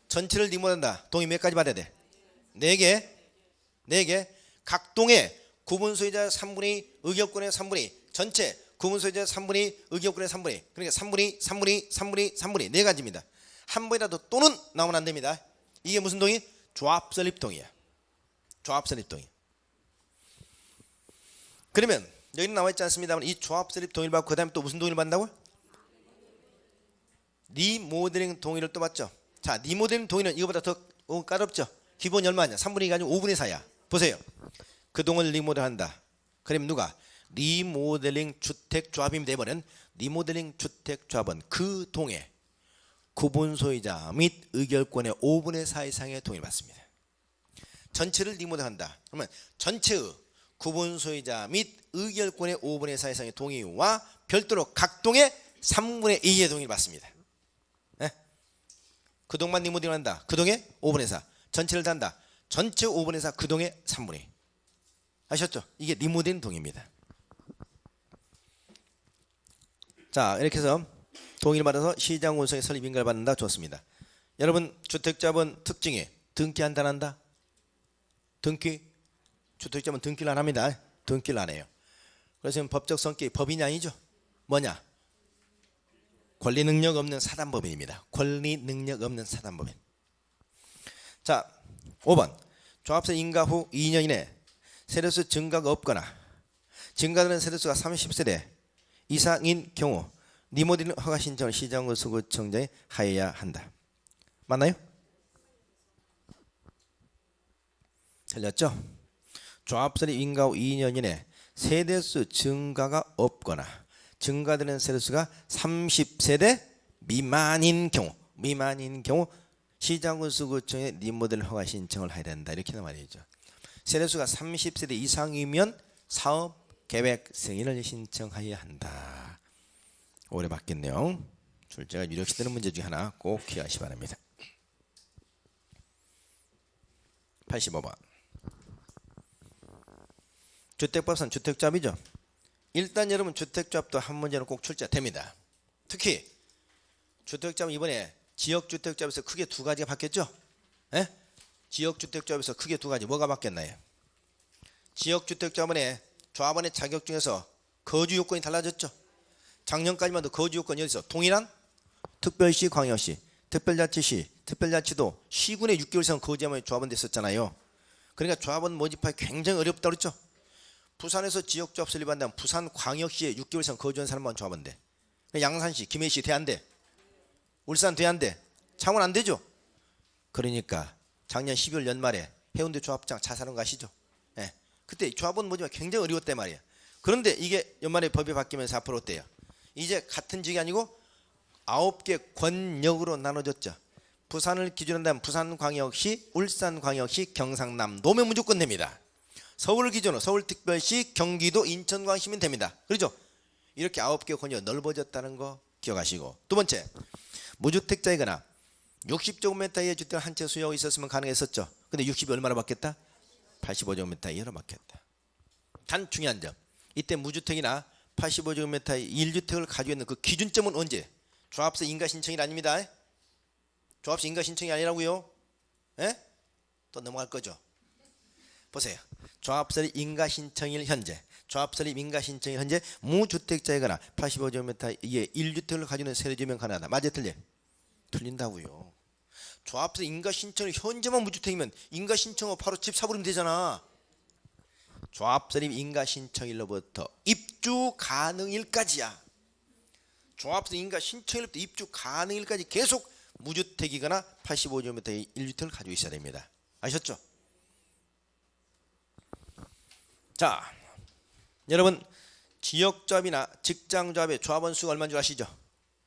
전체를 리모델한다. 동의 몇 가지 받아야 돼? 4개. 4개. 각 동의 구분 소유자 3분의 2, 의결권의 3분의 2, 전체 구분 소유자 3분의 2, 의결권의 3분의 2. 그러니까 3분의 2, 3분의 2, 3분의 2, 3분의 2. 네 가지입니다. 한 번이라도 또는 나오면 안 됩니다. 이게 무슨 동의? 조합 설립 동의야. 조합 설립 동의. 그러면 여기는 나와 있지 않습니다만 이 조합 설립 동의를 받고 그다음에 또 무슨 동의를 받는다고요? 리모델링 동의를 또 받죠. 자, 리모델링 동의는 이거보다 더 까다롭죠. 기본이 얼마냐? 3분의 2가 아니고 5분의 4야. 보세요. 그 동을 리모델한다. 그럼 누가? 리모델링 주택조합이 되버린 리모델링 주택조합은 그 동의 구분 소유자 및 의결권의 5분의 4 이상의 동의를 받습니다. 전체를 리모델한다. 그러면 전체의 구분 소유자 및 의결권의 5분의 4 이상의 동의와 별도로 각 동의 3분의 2의 동의를 받습니다. 그 동만 리모델한다. 그 동의 5분의 4. 전체를 단다. 전체 5분의 4, 그 동의 3분의 2. 아셨죠? 이게 리모델링 동의입니다. 자, 이렇게 해서 동의를 받아서 시장 운송의 설립 인가를 받는다. 좋습니다. 여러분 주택자본 특징이 등기한다 안 한다? 등기? 주택자본 등기를 안 합니다. 등기를 안 해요. 그래서 법적 성격이 법인이 아니죠. 뭐냐? 권리 능력 없는 사단법인입니다. 권리 능력 없는 사단법인. 자, 5번. 조합세 인가 후 2년 이내 세대수 증가가 없거나 증가되는 세대수가 30세대 이상인 경우 리모델링 허가 신청을 시장군수구청장에 하여야 한다. 맞나요? 틀렸죠? 조합설립 인가 후 2년 이내 세대수 증가가 없거나 증가되는 세대수가 30세대 미만인 경우 시장군수구청에 리모델링 허가 신청을 해야 된다. 이렇게 말이죠. 세대수가 30세대 이상이면 사업 계획 승인을 신청해야 한다. 오래 받겠네요. 출제가 유력시되는 문제 중에 하나 꼭 기억하시 바랍니다. 85번. 주택법상 주택조합이죠. 일단 여러분 주택조합도 한 문제는 꼭 출제됩니다. 특히 주택조합은 이번에 지역주택조합에서 크게 두 가지가 바뀌었죠. 에? 지역주택조합에서 크게 두 가지 뭐가 바뀌었나요? 지역주택조합원의 조합원의 자격 중에서 거주 요건이 달라졌죠. 작년까지만 해도 거주 요건이 어디서 동일한 특별시, 광역시, 특별자치시, 특별자치도 시군에 6개월 이상 거주하면 조합원 됐었잖아요. 그러니까 조합원 모집하기 굉장히 어렵다 그랬죠. 부산에서 지역조합 설립한다면 부산광역시에 6개월 이상 거주한 사람만 조합원 돼. 양산시, 김해시 돼 안 돼? 울산 돼 안 돼? 창원 안 되죠. 그러니까 작년 12월 연말에 해운대 조합장 자살한 거 아시죠? 예. 그때 조합원 모집하기 굉장히 어려웠단 말이에요. 그런데 이게 연말에 법이 바뀌면서 앞으로 어때요? 이제 같은 지역이 아니고 9개 권역으로 나눠졌죠. 부산을 기준으로 한다면 부산광역시, 울산광역시, 경상남도면 무조건 됩니다. 서울을 기준으로 서울특별시, 경기도, 인천광시면 됩니다. 그렇죠? 이렇게 9개 권역이 넓어졌다는 거 기억하시고, 두 번째, 무주택자이거나 60제곱미터 이하의 주택을 한 채 수용하고 있었으면 가능했었죠. 근데 60이 얼마나 받겠다? 85제곱미터 이하로 받겠다. 단 중요한 점, 이때 무주택이나 85제곱미터 1주택을 가지고 있는 그 기준점은 언제? 조합세 인가 신청이 아닙니다. 조합세 인가 신청이 아니라고요. 에? 또 넘어갈 거죠. 보세요. 조합설립 인가 신청일 현재, 조합설립 인가 신청일 현재 무주택자이거나 85제곱미터 이하의 1주택을 가지고 있는 세대주면 가능하다. 맞아 틀려? 틀린다고요. 조합설립 인가 신청일 현재만 무주택이면 인가 신청하고 바로 집 사버리면 되잖아. 조합설립 인가 신청일로부터 입주 가능일까지야. 조합설립 인가 신청일부터 입주 가능일까지 계속 무주택이거나 85제곱미터 1주택을 가지고 있어야 됩니다. 아셨죠? 자, 여러분 지역조합이나 직장조합의 조합원 수가 얼마인 줄 아시죠?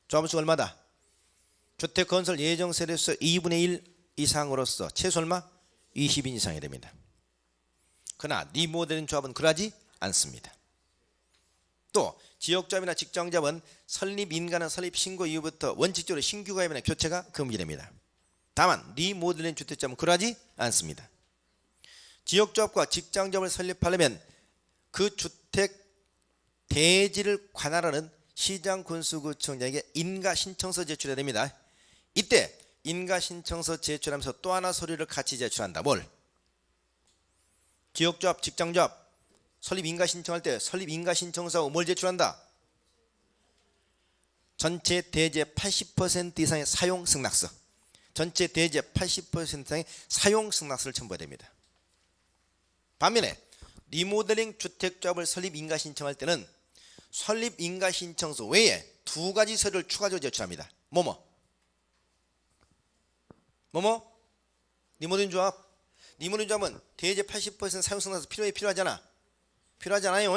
조합원 수가 얼마다? 주택건설 예정세대수 2분의 1 이상으로서 최소 얼마? 20인 이상이 됩니다. 그러나 리모델링 조합은 그러하지 않습니다. 또 지역조합이나 직장조합은 설립 인가는 설립 신고 이후부터 원칙적으로 신규 가입이나 교체가 금지됩니다. 다만 리모델링 주택조합은 그러하지 않습니다. 지역조합과 직장조합을 설립하려면 그 주택 대지를 관할하는 시장군수구청장에게 인가신청서 제출해야 됩니다. 이때 인가신청서 제출하면서 또 하나 서류를 같이 제출한다. 뭘? 지역조합, 직장조합 설립 인가신청할 때 설립 인가신청서하고 뭘 제출한다? 전체 대지의 80% 이상의 사용승낙서, 전체 대지의 80% 이상의 사용승낙서를 첨부해야 됩니다. 반면에 리모델링 주택조합을 설립 인가신청할 때는 설립 인가신청서 외에 두 가지 서류를 추가적으로 제출합니다. 뭐뭐? 리모델링 조합. 리모델링 조합은 대지 80% 사용승낙서 필요하잖아. 필요하지 않아요?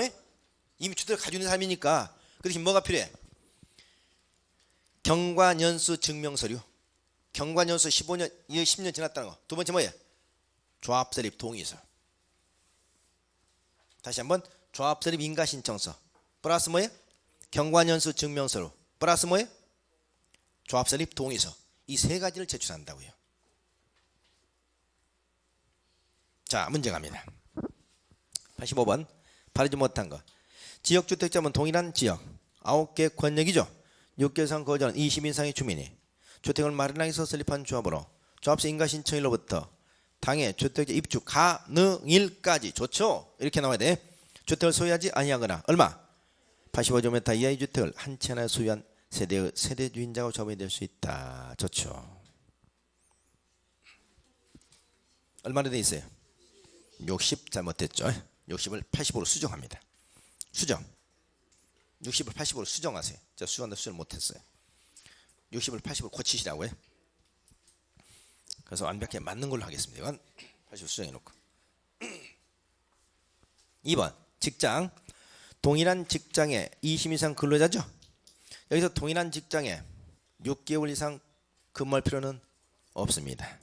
이미 주택을 가지고 있는 사람이니까. 그 대신 뭐가 필요해? 경과년수 증명서류. 경과년수 15년, 10년 지났다는 거. 두 번째 뭐예요? 조합 설립 동의서. 다시 한번 조합 설립 인가신청서 플러스 뭐예요? 경과년수 증명서류 플러스 뭐예요? 조합 설립 동의서. 이 세 가지를 제출한다고요. 자, 문제 갑니다. 85번 바르지 못한 거. 지역주택자는 동일한 지역 9개 권역이죠. 6개 이상 거주하는 20인 이상의 주민이 주택을 마련하기 위해서 설립한 조합으로 조합세 인가신청일로부터 당해 주택자 입주 가능일까지. 좋죠? 이렇게 나와야 돼. 주택을 소유하지 아니하거나 얼마? 85제곱미터 이하의 주택을 한 채 하나 소유한 세대의 세대주인자가 조합원이 될 수 있다. 좋죠. 얼마나 돼 있어요? 60 잘못됐죠. 60을 85로 수정합니다. 수정. 60을 85로 수정하세요. 제가 수정한다 수정을 못했어요. 60을 80으로 고치시라고요. 그래서 완벽하게 맞는 걸로 하겠습니다. 이건 80 수정해놓고. 2번 직장. 동일한 직장에 20인 이상 근로자죠. 여기서 동일한 직장에 6개월 이상 근무할 필요는 없습니다.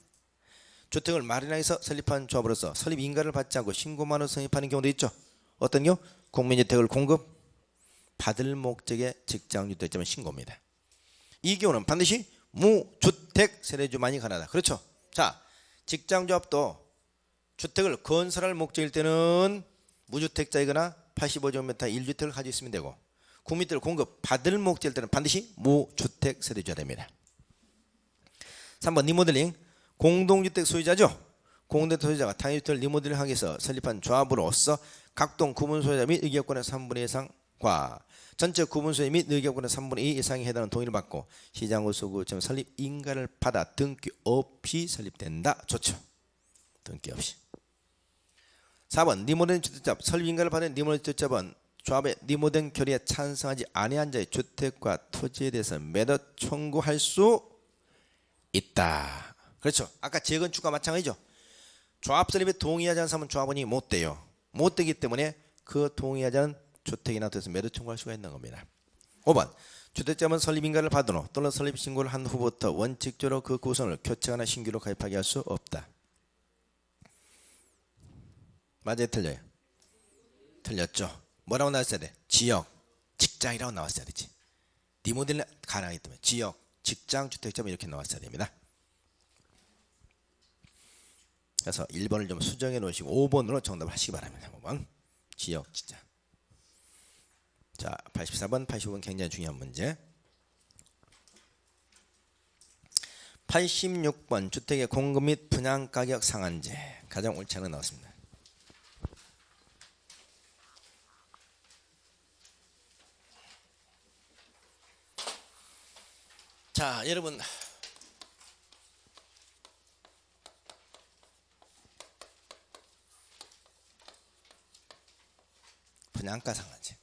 주택을 마련해서 설립한 조합으로서 설립 인가를 받지 않고 신고만으로 성립하는 경우도 있죠. 어떤 경우? 국민주택을 공급 받을 목적의 직장주택자만 신고입니다. 이 경우는 반드시 무주택 세대주만이 가능하다. 그렇죠. 자, 직장조합도 주택을 건설할 목적일 때는 무주택자이거나 85제곱미터 1주택을 가지고 있으면 되고, 국민주택을 공급 받을 목적일 때는 반드시 무주택 세대주가 됩니다. 3번 리모델링. 공동주택 소유자죠. 공동주택 소유자가 당일주택을 리모델링하기 위해서 설립한 조합으로서 각동 구분 소유자 및 의결권의 3분의 2 이상과 전체 구분 소유 및 의결권의 3분의 2 이상에 해당하는 동의를 받고 시장구소구점 설립 인가를 받아 등기 없이 설립된다. 좋죠. 등기 없이. 4번 리모델링 주택조합. 설립 인가를 받은 리모델링 주택조합은 조합의 리모델링 결의에 찬성하지 아니한 자의 주택과 토지에 대해서 매도 청구할 수 있다. 그렇죠. 아까 재건축과 마찬가지죠. 조합 설립에 동의하지 않은 사람은 조합원이 못 돼요. 못 되기 때문에 그 동의하지 않은 주택이나 돼서 매도 청구할 수가 있는 겁니다. 5번 주택자는 설립 인가를 받은 후 또는 설립 신고를 한 후부터 원칙적으로 그 구성을 교체하거나 신규로 가입하게 할 수 없다. 맞아요? 틀려요? 틀렸죠. 뭐라고 나왔어야 돼? 지역, 직장이라고 나왔어야 되지. 리모델링 가능하기 때문에 지역, 직장, 주택자만 이렇게 나왔어야 됩니다. 그래서 1번을 좀 수정해 놓으시고 5번으로 정답을 하시기 바랍니다. 5번 지역, 직장. 자, 84번, 85번 굉장히 중요한 문제. 86번 주택의 공급 및 분양가격 상한제. 가장 옳지 않은 나왔습니다. 자, 여러분 분양가 상한제.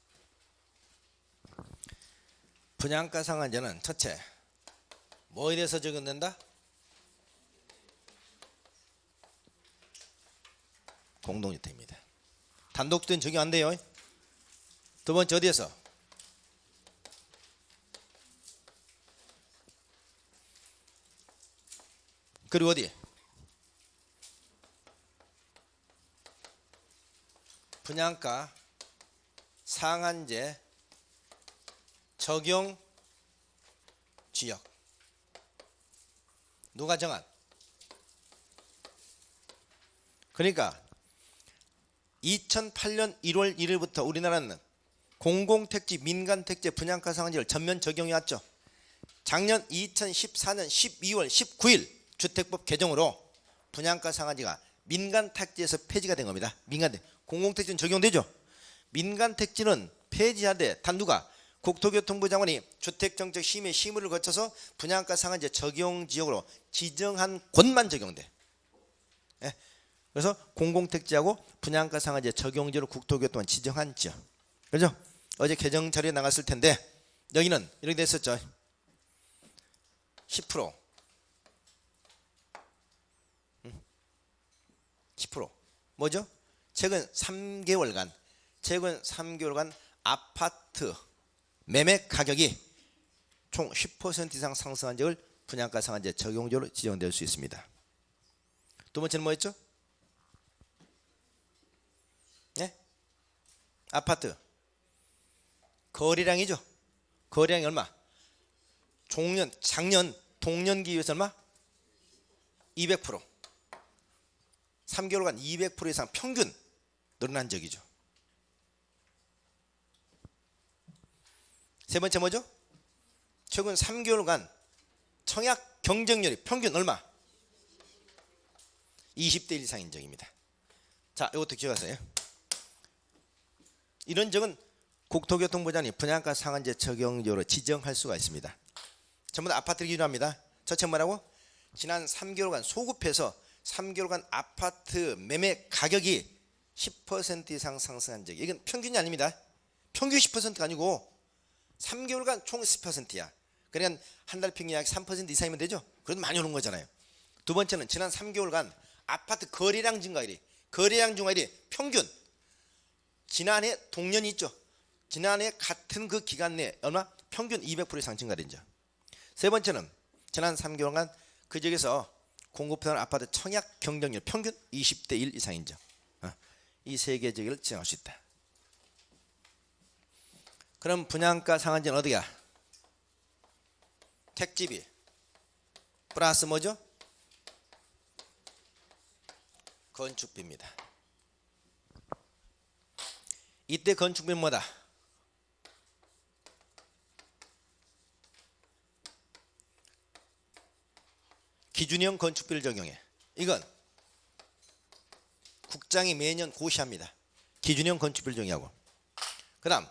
분양가 상한제는 첫째, 뭐에 대해서 적용된다? 공동주택입니다. 단독주택은 적용 안 돼요. 두 번째 어디에서? 그리고 어디? 분양가 상한제 적용 지역. 누가 정한? 그러니까 2008년 1월 1일부터 우리나라는 공공택지, 민간택지 분양가 상한제를 전면 적용해 왔죠. 작년 2014년 12월 19일 주택법 개정으로 분양가 상한제가 민간택지에서 폐지가 된 겁니다. 민간택지. 공공택지는 적용되죠. 민간택지는 폐지하되 단 누가? 국토교통부 장관이 주택정책심의 심의를 거쳐서 분양가 상한제 적용지역으로 지정한 곳만 적용돼. 예. 그래서 공공택지하고 분양가 상한제 적용지역으로 국토교통부가 지정한 지역. 그렇죠? 어제 개정 자료에 나갔을 텐데 여기는 이렇게 됐었죠. 10%. 10%. 뭐죠? 최근 3개월간 아파트 매매 가격이 총 10% 이상 상승한 적을 분양가 상한제 적용적으로 지정될 수 있습니다. 두 번째는 뭐였죠? 네? 아파트 거래량이죠. 거래량이 얼마? 작년 동년기 비해서 얼마? 200%. 3개월간 200% 이상 평균 늘어난 적이죠. 세 번째 뭐죠? 최근 3개월간 청약 경쟁률이 평균 얼마? 20대 1 이상인 적입니다. 자, 이것도 기억하세요. 이런 적은 국토교통부장이 분양가 상한제 적용적으로 지정할 수가 있습니다. 전부 다 아파트를 기준합니다. 첫째 뭐라고? 지난 3개월간 소급해서 3개월간 아파트 매매 가격이 10% 이상 상승한 적이, 이건 평균이 아닙니다. 평균 10%가 아니고 3개월간 총 10%야. 그러니까 한 달 평균 약 3% 이상이면 되죠. 그래도 많이 오른 거잖아요. 두 번째는 지난 3개월간 아파트 거래량 증가율이, 거래량 증가율이 평균 지난해 동년이 있죠. 지난해 같은 그 기간 내에 얼마? 평균 200% 이상 증가된 점. 세 번째는 지난 3개월간 그 지역에서 공급되는 아파트 청약 경쟁률 평균 20대 1 이상인 점. 이 세 개 지역을 지정할 수 있다. 그럼 분양가 상한제는 어디가? 택지비 플러스 뭐죠? 건축비입니다. 이때 건축비는 뭐다? 기준형 건축비를 적용해. 이건 국장이 매년 고시합니다. 기준형 건축비를 적용하고. 그 다음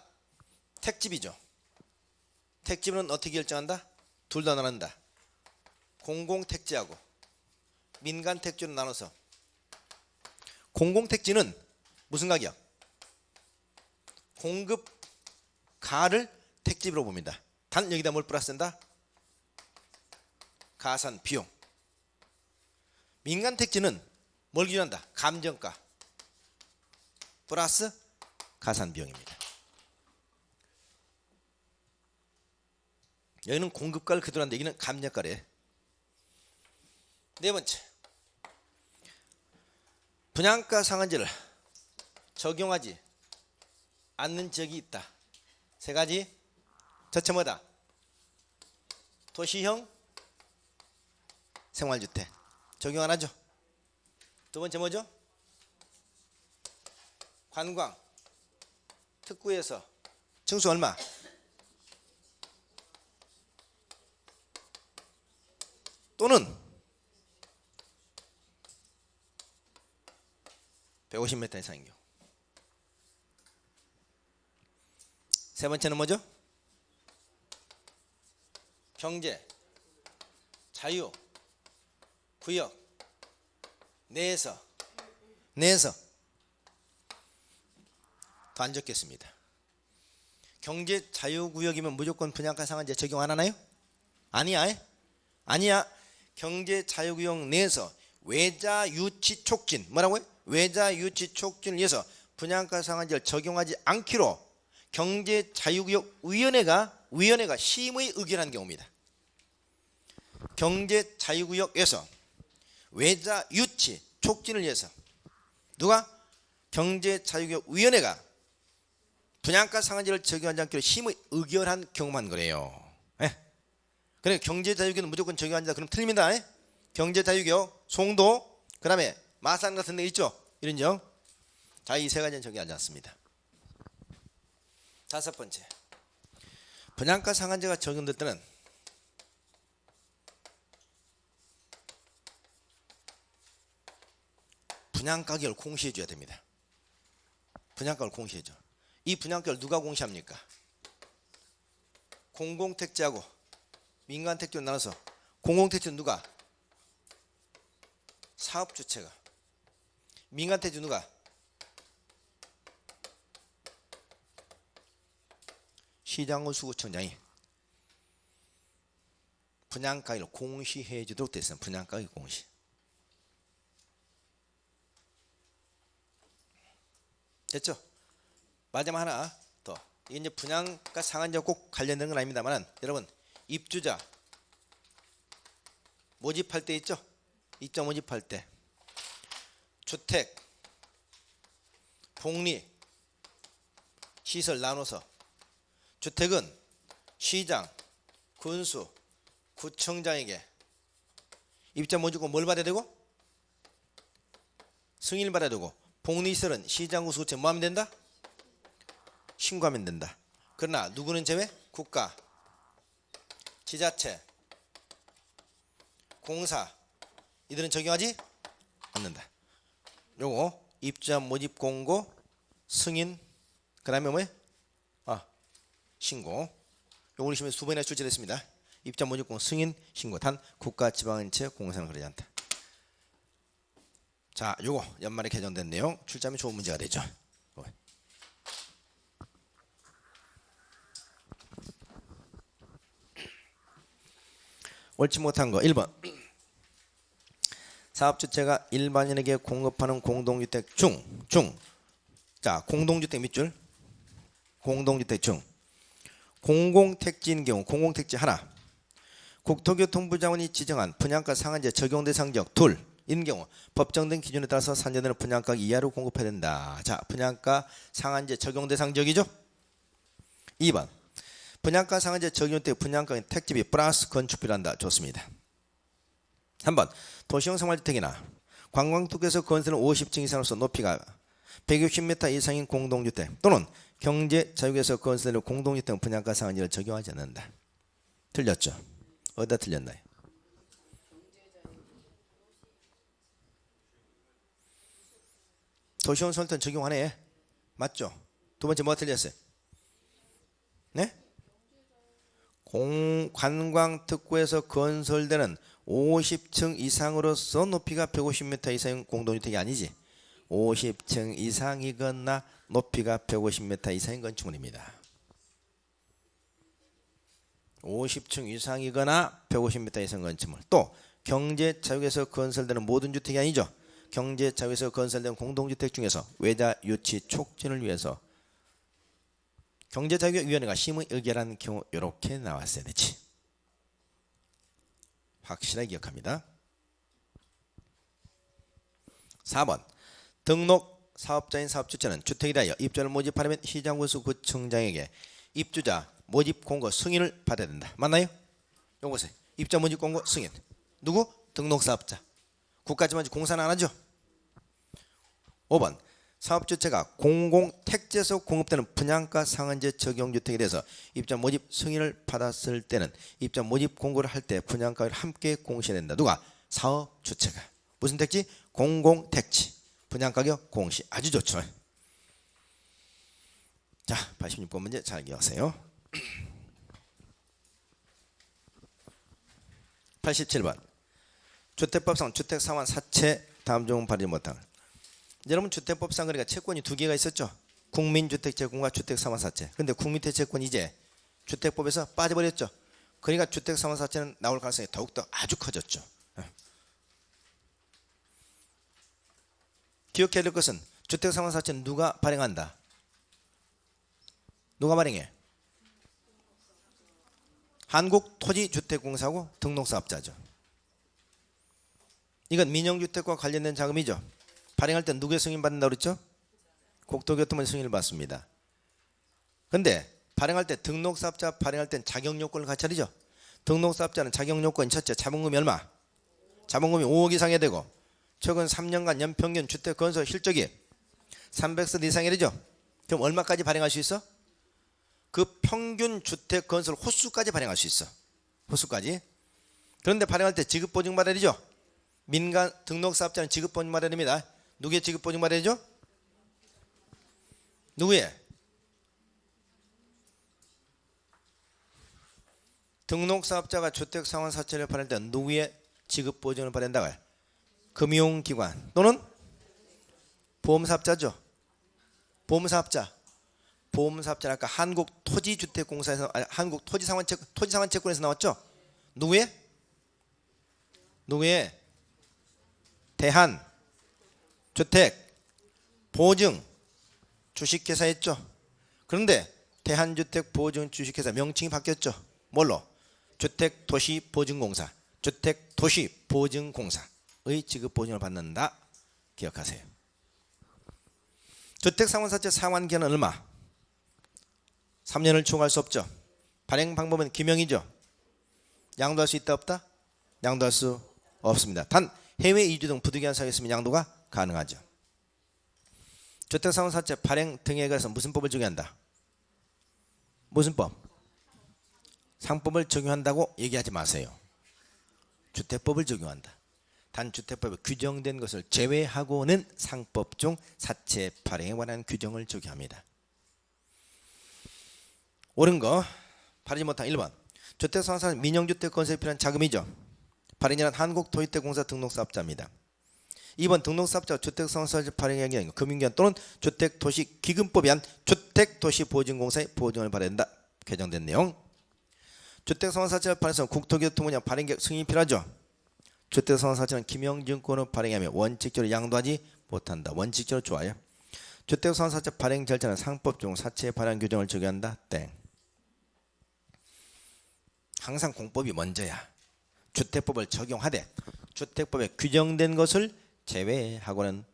택지비죠. 택지비는 어떻게 결정한다? 둘 다 나눈다. 공공택지하고 민간택지로 나눠서. 공공택지는 무슨 가격? 공급가를 택지비로 봅니다. 단 여기다 뭘 플러스한다? 가산 비용. 민간택지는 뭘 기준한다? 감정가 플러스 가산 비용입니다. 여기는 공급가를 그대로 한다. 여기는 감정가래. 네 번째, 분양가 상한제를 적용하지 않는 지역이 있다. 세 가지. 첫째 뭐다? 도시형 생활주택 적용 안 하죠. 두 번째 뭐죠? 관광 특구에서 층수 얼마? 또는 150m 이상인 경우. 세 번째는 뭐죠? 경제 자유 구역 내에서 더 안 적겠습니다. 경제 자유구역이면 무조건 분양가 상한제 적용 안 하나요? 아니야. 경제 자유구역 내에서 외자 유치 촉진, 뭐라고요? 외자 유치 촉진을 위해서 분양가 상한제를 적용하지 않기로 경제자유구역위원회가 심의 의결한 경우입니다. 경제자유구역에서 외자 유치 촉진을 위해서 누가? 경제자유구역위원회가 분양가 상한제를 적용하지 않기로 심의 의결한 경우만 그래요. 그래, 경제자유구역은 무조건 적용한다. 그럼 틀립니다. 경제자유구역, 송도, 그 다음에 마산 같은 데 있죠. 이런 점. 자, 이 세 가지는 적용하지 않습니다. 다섯 번째, 분양가 상한제가 적용될 때는 분양가격을 공시해 줘야 됩니다. 분양가를 공시해 줘. 이 분양가를 누가 공시합니까? 공공택지하고 민간택지로 나눠서. 공공택지는 누가? 사업주체가. 민간택지 누가? 시장군 수구청장이 분양가격을 공시해 주도록 되어 있습니다. 분양가격 공시. 됐죠? 마지막 하나 더. 이게 이제 분양가 상한제와 꼭 관련된 건 아닙니다만, 여러분 입주자 모집할 때 있죠? 입주자 모집할 때 주택, 복리, 시설 나눠서. 주택은 시장, 군수, 구청장에게 입주자 모집권 뭘 받아야 되고? 승인을 받아야 되고, 복리시설은 시장, 군수, 구청 뭐 하면 된다? 신고하면 된다. 그러나 누구는 제외? 국가, 지자체, 공사, 이들은 적용하지 않는다. 요거 입주자 모집 공고 승인 그 다음에 뭐예요? 신고. 요걸 시험에 수번이나 출제됐습니다. 입자 모집공 승인 신고. 단 국가지방은체 공사는 그러지 않다. 자, 요거 연말에 개정된 내용 출제하면 좋은 문제가 되죠. 옳지 못한 거 1번. 사업주체가 일반인에게 공급하는 공동주택 중. 자, 공동주택 밑줄. 공동주택 중. 공공택지인 경우 공공택지 하나. 국토교통부 장관이 지정한 분양가 상한제 적용 대상 지역 둘인 경우 법정된 기준에 따라서 산정되는 분양가 이하로 공급해야 된다. 자, 분양가 상한제 적용 대상 지역이죠. 2번. 분양가 상한제 적용 때 분양가는 택지비 플러스 건축비란다. 좋습니다. 3번. 도시형 생활주택이나 관광특구에서 건설은 50층 이상으로서 높이가 160m 이상인 공동주택 또는 경제자유구에서 건설된 공동주택 분양가 상한제를 적용하지 않는다. 틀렸죠? 어디다 틀렸나요? 도시형 생활주택 적용하네. 맞죠? 두 번째 뭐가 틀렸어요? 네? 관광특구에서 건설되는 50층 이상으로서 높이가 150m 이상인 공동주택이 아니지. 50층 이상이거나 높이가 150m 이상인 건축물입니다. 50층 이상이거나 150m 이상 건축물. 또 경제자유에서 건설되는 모든 주택이 아니죠. 경제자유에서 건설된 공동주택 중에서 외자 유치 촉진을 위해서 경제자유위원회가 심의 의결한 경우 이렇게 나왔어야 되지. 확실하게 기억합니다. 4번. 등록 사업자인 사업주체는 주택에 대하여 입주를 모집하려면 시장군수 구청장에게 입주자 모집 공고 승인을 받아야 된다. 맞나요? 이거 보세요. 입주자 모집 공고 승인. 누구? 등록 사업자. 국가지만 공사는 안 하죠. 5번. 사업주체가 공공택지에서 공급되는 분양가 상한제 적용주택에 대해서 입자 모집 승인을 받았을 때는 입자 모집 공고를 할 때 분양가를 함께 공시해야 된다. 누가? 사업주체가. 무슨 택지? 공공택지. 분양가격 공시. 아주 좋죠. 자, 86번 문제 잘 기억하세요. 87번. 주택법상 주택상환 사채 다음 중 발휘 못한. 여러분 주택법상 그러니까 채권이 두 개가 있었죠. 국민주택채권과 주택상환사채. 근데 국민주택채권이 이제 주택법에서 빠져버렸죠. 그러니까 주택상환사채는 나올 가능성이 더욱더 아주 커졌죠. 기억해야 될 것은 주택상환사채는 누가 발행한다? 누가 발행해? 한국토지주택공사하고 등록사업자죠. 이건 민영주택과 관련된 자금이죠. 발행할 때 누구의 승인 받는다고 그랬죠? 국토교통부의 승인을 받습니다. 근데 발행할 때 등록사업자 발행할 땐 자격요건을 같이 하죠. 등록사업자는 자격요건 첫째 자본금이 얼마? 자본금이 5억 이상이 되고 최근 3년간 연평균 주택 건설 실적이 300세 이상이 되죠. 그럼 얼마까지 발행할 수 있어? 그 평균 주택 건설 호수까지 발행할 수 있어. 호수까지. 그런데 발행할 때 지급보증 받아야 되죠. 민간 등록사업자는 지급보증 받아야 됩니다. 누구의 지급보증 받아야 되죠? 누구의? 등록사업자가 주택상환사채를 발행할 때 누구의 지급보증을 받는다고요? 금융기관 또는 보험사업자죠. 보험사업자. 보험사업자는 아까 한국토지주택공사에서 한국토지상환채권에서 나왔죠. 누구의? 대한주택보증 주식회사였죠. 그런데 대한주택보증 주식회사 명칭이 바뀌었죠. 뭘로? 주택도시보증공사. 주택도시보증공사의 지급보증을 받는다. 기억하세요. 주택상환사채 상환기간은 얼마? 3년을 초과할 수 없죠. 발행 방법은 기명이죠. 양도할 수 있다 없다? 양도할 수 없습니다. 단 해외 이주 등 부득이한 사유가 있으면 양도가 가능하죠. 주택상환사채 발행 등에 관해서 무슨 법을 적용한다? 무슨 법? 상법을 적용한다고 얘기하지 마세요. 주택법을 적용한다. 단 주택법에 규정된 것을 제외하고는 상법 중 사채 발행에 관한 규정을 적용합니다. 옳은 거 바르지 못한 1번 주택상사는 민영주택 건설에 필요한 자금이죠. 발행인은 한국토지대공사 등록사업자입니다. 2번 등록사업자 주택상사 발행의 경우 금융기관 또는 주택도시기금법에 의한 주택도시보증공사의 보증을 받아야 된다. 개정된 내용. 주택상사업자 발행에서 국토교통부냐 발행객 승인이 필요하죠. 주택상사업자는 김영증권을 발행하며 원칙적으로 양도하지 못한다. 원칙적으로 좋아요. 주택상사업자 발행 절차는 상법적 사채 발행 규정을 적용한다. 땡. 항상 공법이 먼저야. 주택법을 적용하되 주택법에 규정된 것을 제외하고는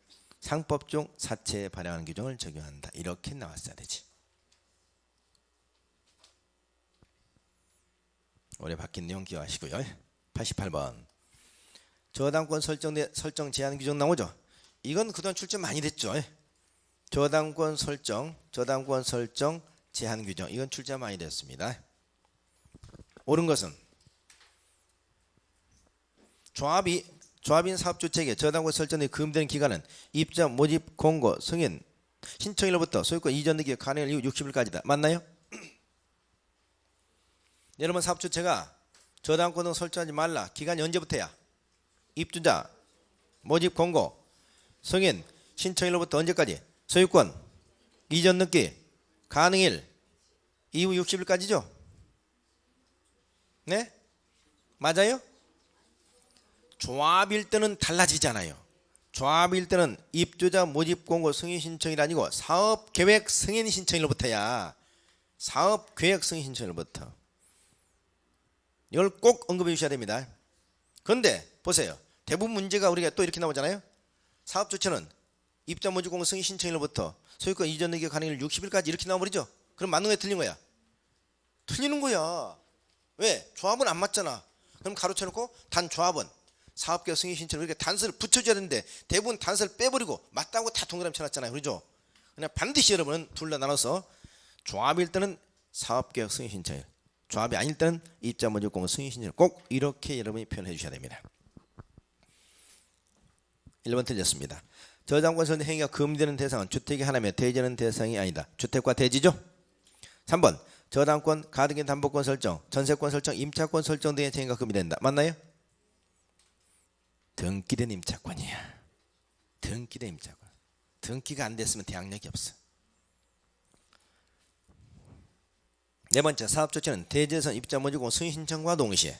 상법적 사채 발행하는 규정을 적용한다. 이렇게 나왔어야 되지. 올해 바뀐 내용 기억하시고요. 88번 저당권 설정 제한 규정 나오죠. 이건 그동안 출제 많이 됐죠. 저당권 설정 제한 규정 이건 출제 많이 됐습니다. 옳은 것은 조합인 사업주체에게 저당권 설정이 금되는 기간은 입자 모집 공고 승인 신청일로부터 소유권 이전 등기 가능한 이후 60일까지다. 맞나요? 여러분 사업주체가 저당권 등 설정하지 말라. 기간이 언제부터야? 입주자 모집 공고 승인 신청일로부터 언제까지? 소유권 이전 등기 가능일 이후 60일까지죠? 네? 맞아요? 조합일 때는 달라지잖아요. 조합일 때는 입주자 모집 공고 승인 신청이 아니고 사업계획 승인 신청일로부터야. 사업계획 승인 신청일로부터. 이걸 꼭 언급해 주셔야 됩니다. 그런데 보세요. 대부분 문제가 우리가 또 이렇게 나오잖아요. 사업주체는 입주자 모집 공고 승인 신청일로부터 소유권 이전 등기 가능일 60일까지 이렇게 나와버리죠. 그럼 맞는 거야 틀린 거야? 틀리는 거야. 왜? 조합은 안 맞잖아. 그럼 가로쳐놓고 단 조합은 사업계획 승인 신청 이렇게 단서를 붙여줘야 되는데 대부분 단서를 빼버리고 맞다고 다 동그라미 쳐놨잖아요. 그렇죠? 그냥 반드시 여러분은 둘 다 나눠서 조합일 때는 사업계획 승인 신청일, 조합이 아닐 때는 입자 모집 공고 승인 신청일 꼭 이렇게 여러분이 표현해 주셔야 됩니다. 1번 틀렸습니다. 저당권 설정 행위가 금지되는 대상은 주택이 하나며 대지는 대상이 아니다. 주택과 대지죠. 3번 저당권, 가등기 담보권 설정, 전세권 설정, 임차권 설정 등의 행위가 금지된다. 맞나요? 등기된 임차권이야. 등기된 임차권. 등기가 안 됐으면 대항력이 없어. 네 번째 사업조치는 대지에서 입자 모집 공고 승인 신청과 동시에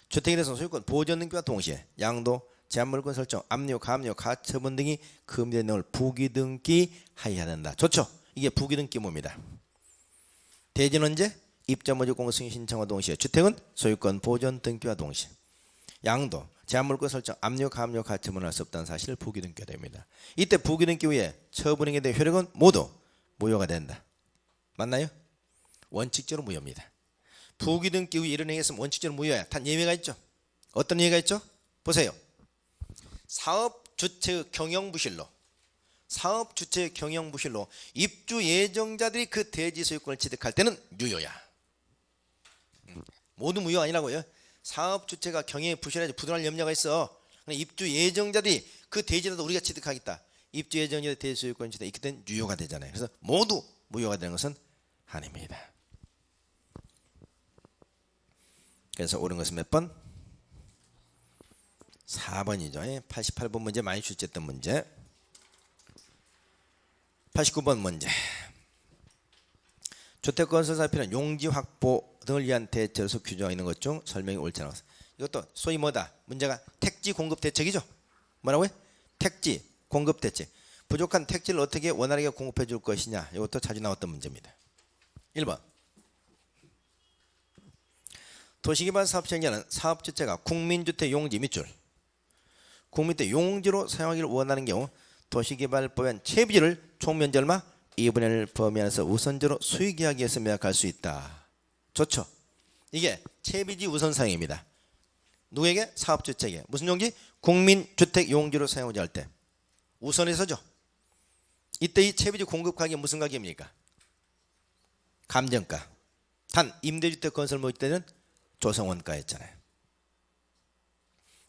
주택에 대해서 소유권 보전 등기와 동시에 양도, 제한물권 설정, 압류, 감류, 가처분 등이 금지된 내용을 부기등기하여야 된다. 좋죠? 이게 부기등기입니다. 대지는 언제? 입자 모집 공고 승인 신청과 동시에 주택은 소유권 보전 등기와 동시에 양도, 제한물권 설정, 압류, 감류, 가처분을 할 수 없다는 사실을 부기등기가 됩니다. 이때 부기등기 후에 처분행위에 대한 효력은 모두 무효가 된다. 맞나요? 원칙적으로 무효입니다. 부기등기 후에 이런 행위 했으면 원칙적으로 무효야. 단 예외가 있죠. 어떤 예외가 있죠? 보세요. 사업주체의 경영부실로 입주 예정자들이 그 대지 소유권을 취득할 때는 유효야. 모두 무효 아니라고요. 사업주체가 경영에 부실하지 부도날 염려가 있어. 입주 예정자들이 그 대지라도 우리가 취득하겠다. 입주 예정자들이 대지 소유권을 취득 있기 때문에 유효가 되잖아요. 그래서 모두 무효가 되는 것은 아닙니다. 그래서 옳은 것은 몇 번? 4번이죠. 88번 문제 많이 출제했던 문제. 89번 문제. 주택건설사에 필요한 용지 확보 등을 위한 대책으로서 규정하고 있는 것 중 설명이 옳지 않아서 이것도 소위 뭐다? 문제가 택지 공급 대책이죠. 뭐라고요? 택지 공급 대책. 부족한 택지를 어떻게 원활하게 공급해 줄 것이냐. 이것도 자주 나왔던 문제입니다. 1번 도시개발 사업 시행자는 사업주체가 국민주택 용지 밑줄 국민주택 용지로 사용하기를 원하는 경우 도시개발법엔 채비지를 총면적 얼마? 2분의 1 범위 안에서 우선적으로 수익이하기 위해서 매각할 수 있다. 좋죠. 이게 채비지 우선 사용입니다. 누구에게? 사업주체에게. 무슨 용지? 국민주택 용지로 사용하자 할 때 우선해서죠. 이때 이 채비지 공급 가격이 무슨 가격입니까? 감정가. 단 임대주택 건설 모일 때는 조성원가였잖아요.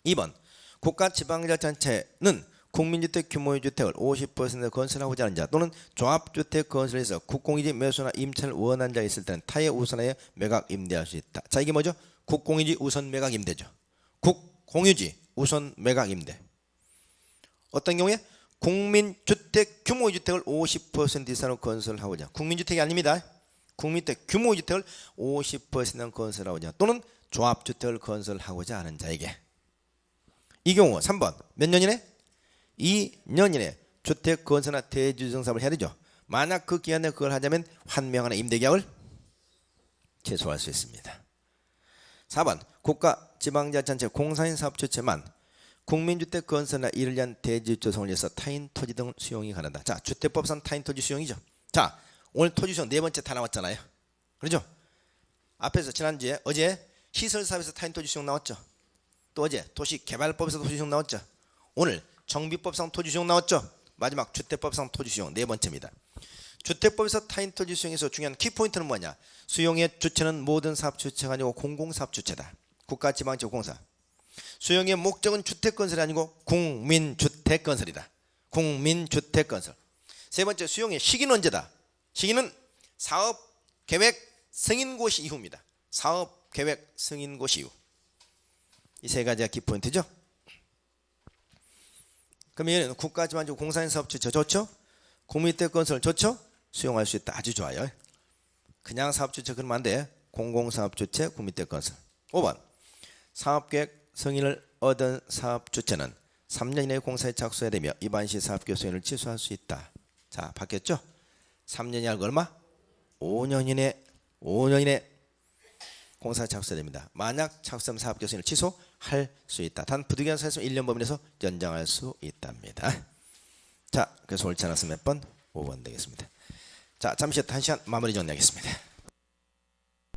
2번 국가지방자치단체는 국민주택 규모의 주택을 50% 건설하고자 하는 자 또는 종합주택 건설에서 국공유지 매수나 임차를 원하는 자가 있을 때는 타의 우선하여 매각 임대할 수 있다. 자, 이게 뭐죠? 국공유지 우선 매각 임대죠. 국공유지 우선 매각 임대. 어떤 경우에 국민주택 규모의 주택을 50% 이상으로 건설하고자, 국민주택이 아닙니다. 국민주택 규모의 주택을 50% 건설하고자 또는 종합주택을 건설하고자 하는 자에게, 이 경우 3번 몇 년 이내? 2년 이내 주택 건설이나 대주정 사업을 해야 되죠. 만약 그 기간 내에 그걸 하자면 환명하는 임대계약을 취소할 수 있습니다. 4번 국가 지방자치단체 공사인 사업 주체만 국민주택 건설이나 이를 위한 대지 조성을 위해서 타인 토지 등 수용이 가능하다. 자, 주택법상 타인 토지 수용이죠. 자, 오늘 토지 수용 네 번째 다 나왔잖아요. 그렇죠? 앞에서 지난주에 어제 시설사업에서 타인 토지 수용 나왔죠. 또 어제 도시개발법에서 토지 수용 나왔죠. 오늘 정비법상 토지 수용 나왔죠. 마지막 주택법상 토지 수용 네 번째입니다. 주택법에서 타인 토지 수용에서 중요한 키포인트는 뭐냐? 수용의 주체는 모든 사업 주체가 아니고 공공사업 주체다. 국가지방지역공사. 수용의 목적은 주택건설이 아니고 국민주택건설이다. 국민주택건설. 세 번째, 수용의 시기는 언제다? 시기는 사업계획 승인고시 이후입니다. 사업계획 승인고시 이후. 이 세 가지가 키포인트죠. 그럼 얘는 국가지방지구 공사인 사업 주체 좋죠? 국민주택건설 좋죠? 수용할 수 있다. 아주 좋아요. 그냥 사업 주체 그러면 안 돼. 공공사업 주체 국민주택건설. 5번 사업계획 승인을 얻은 사업 주체는 3년 이내에 공사에 착수해야 되며 위반 시 사업계획 승인을 취소할 수 있다. 자, 바뀌었죠? 3년이 아니고 얼마? 5년 이내 공사에 착수해야 됩니다. 만약 착수하면 사업계획 승인을 취소할 수 있다. 단 부득이한 사유에서 1년 범위 내에서 연장할 수 있답니다. 자, 그래서 옳지 않았으면 몇 번? 5번 되겠습니다. 자, 잠시 1시간 마무리 정리하겠습니다.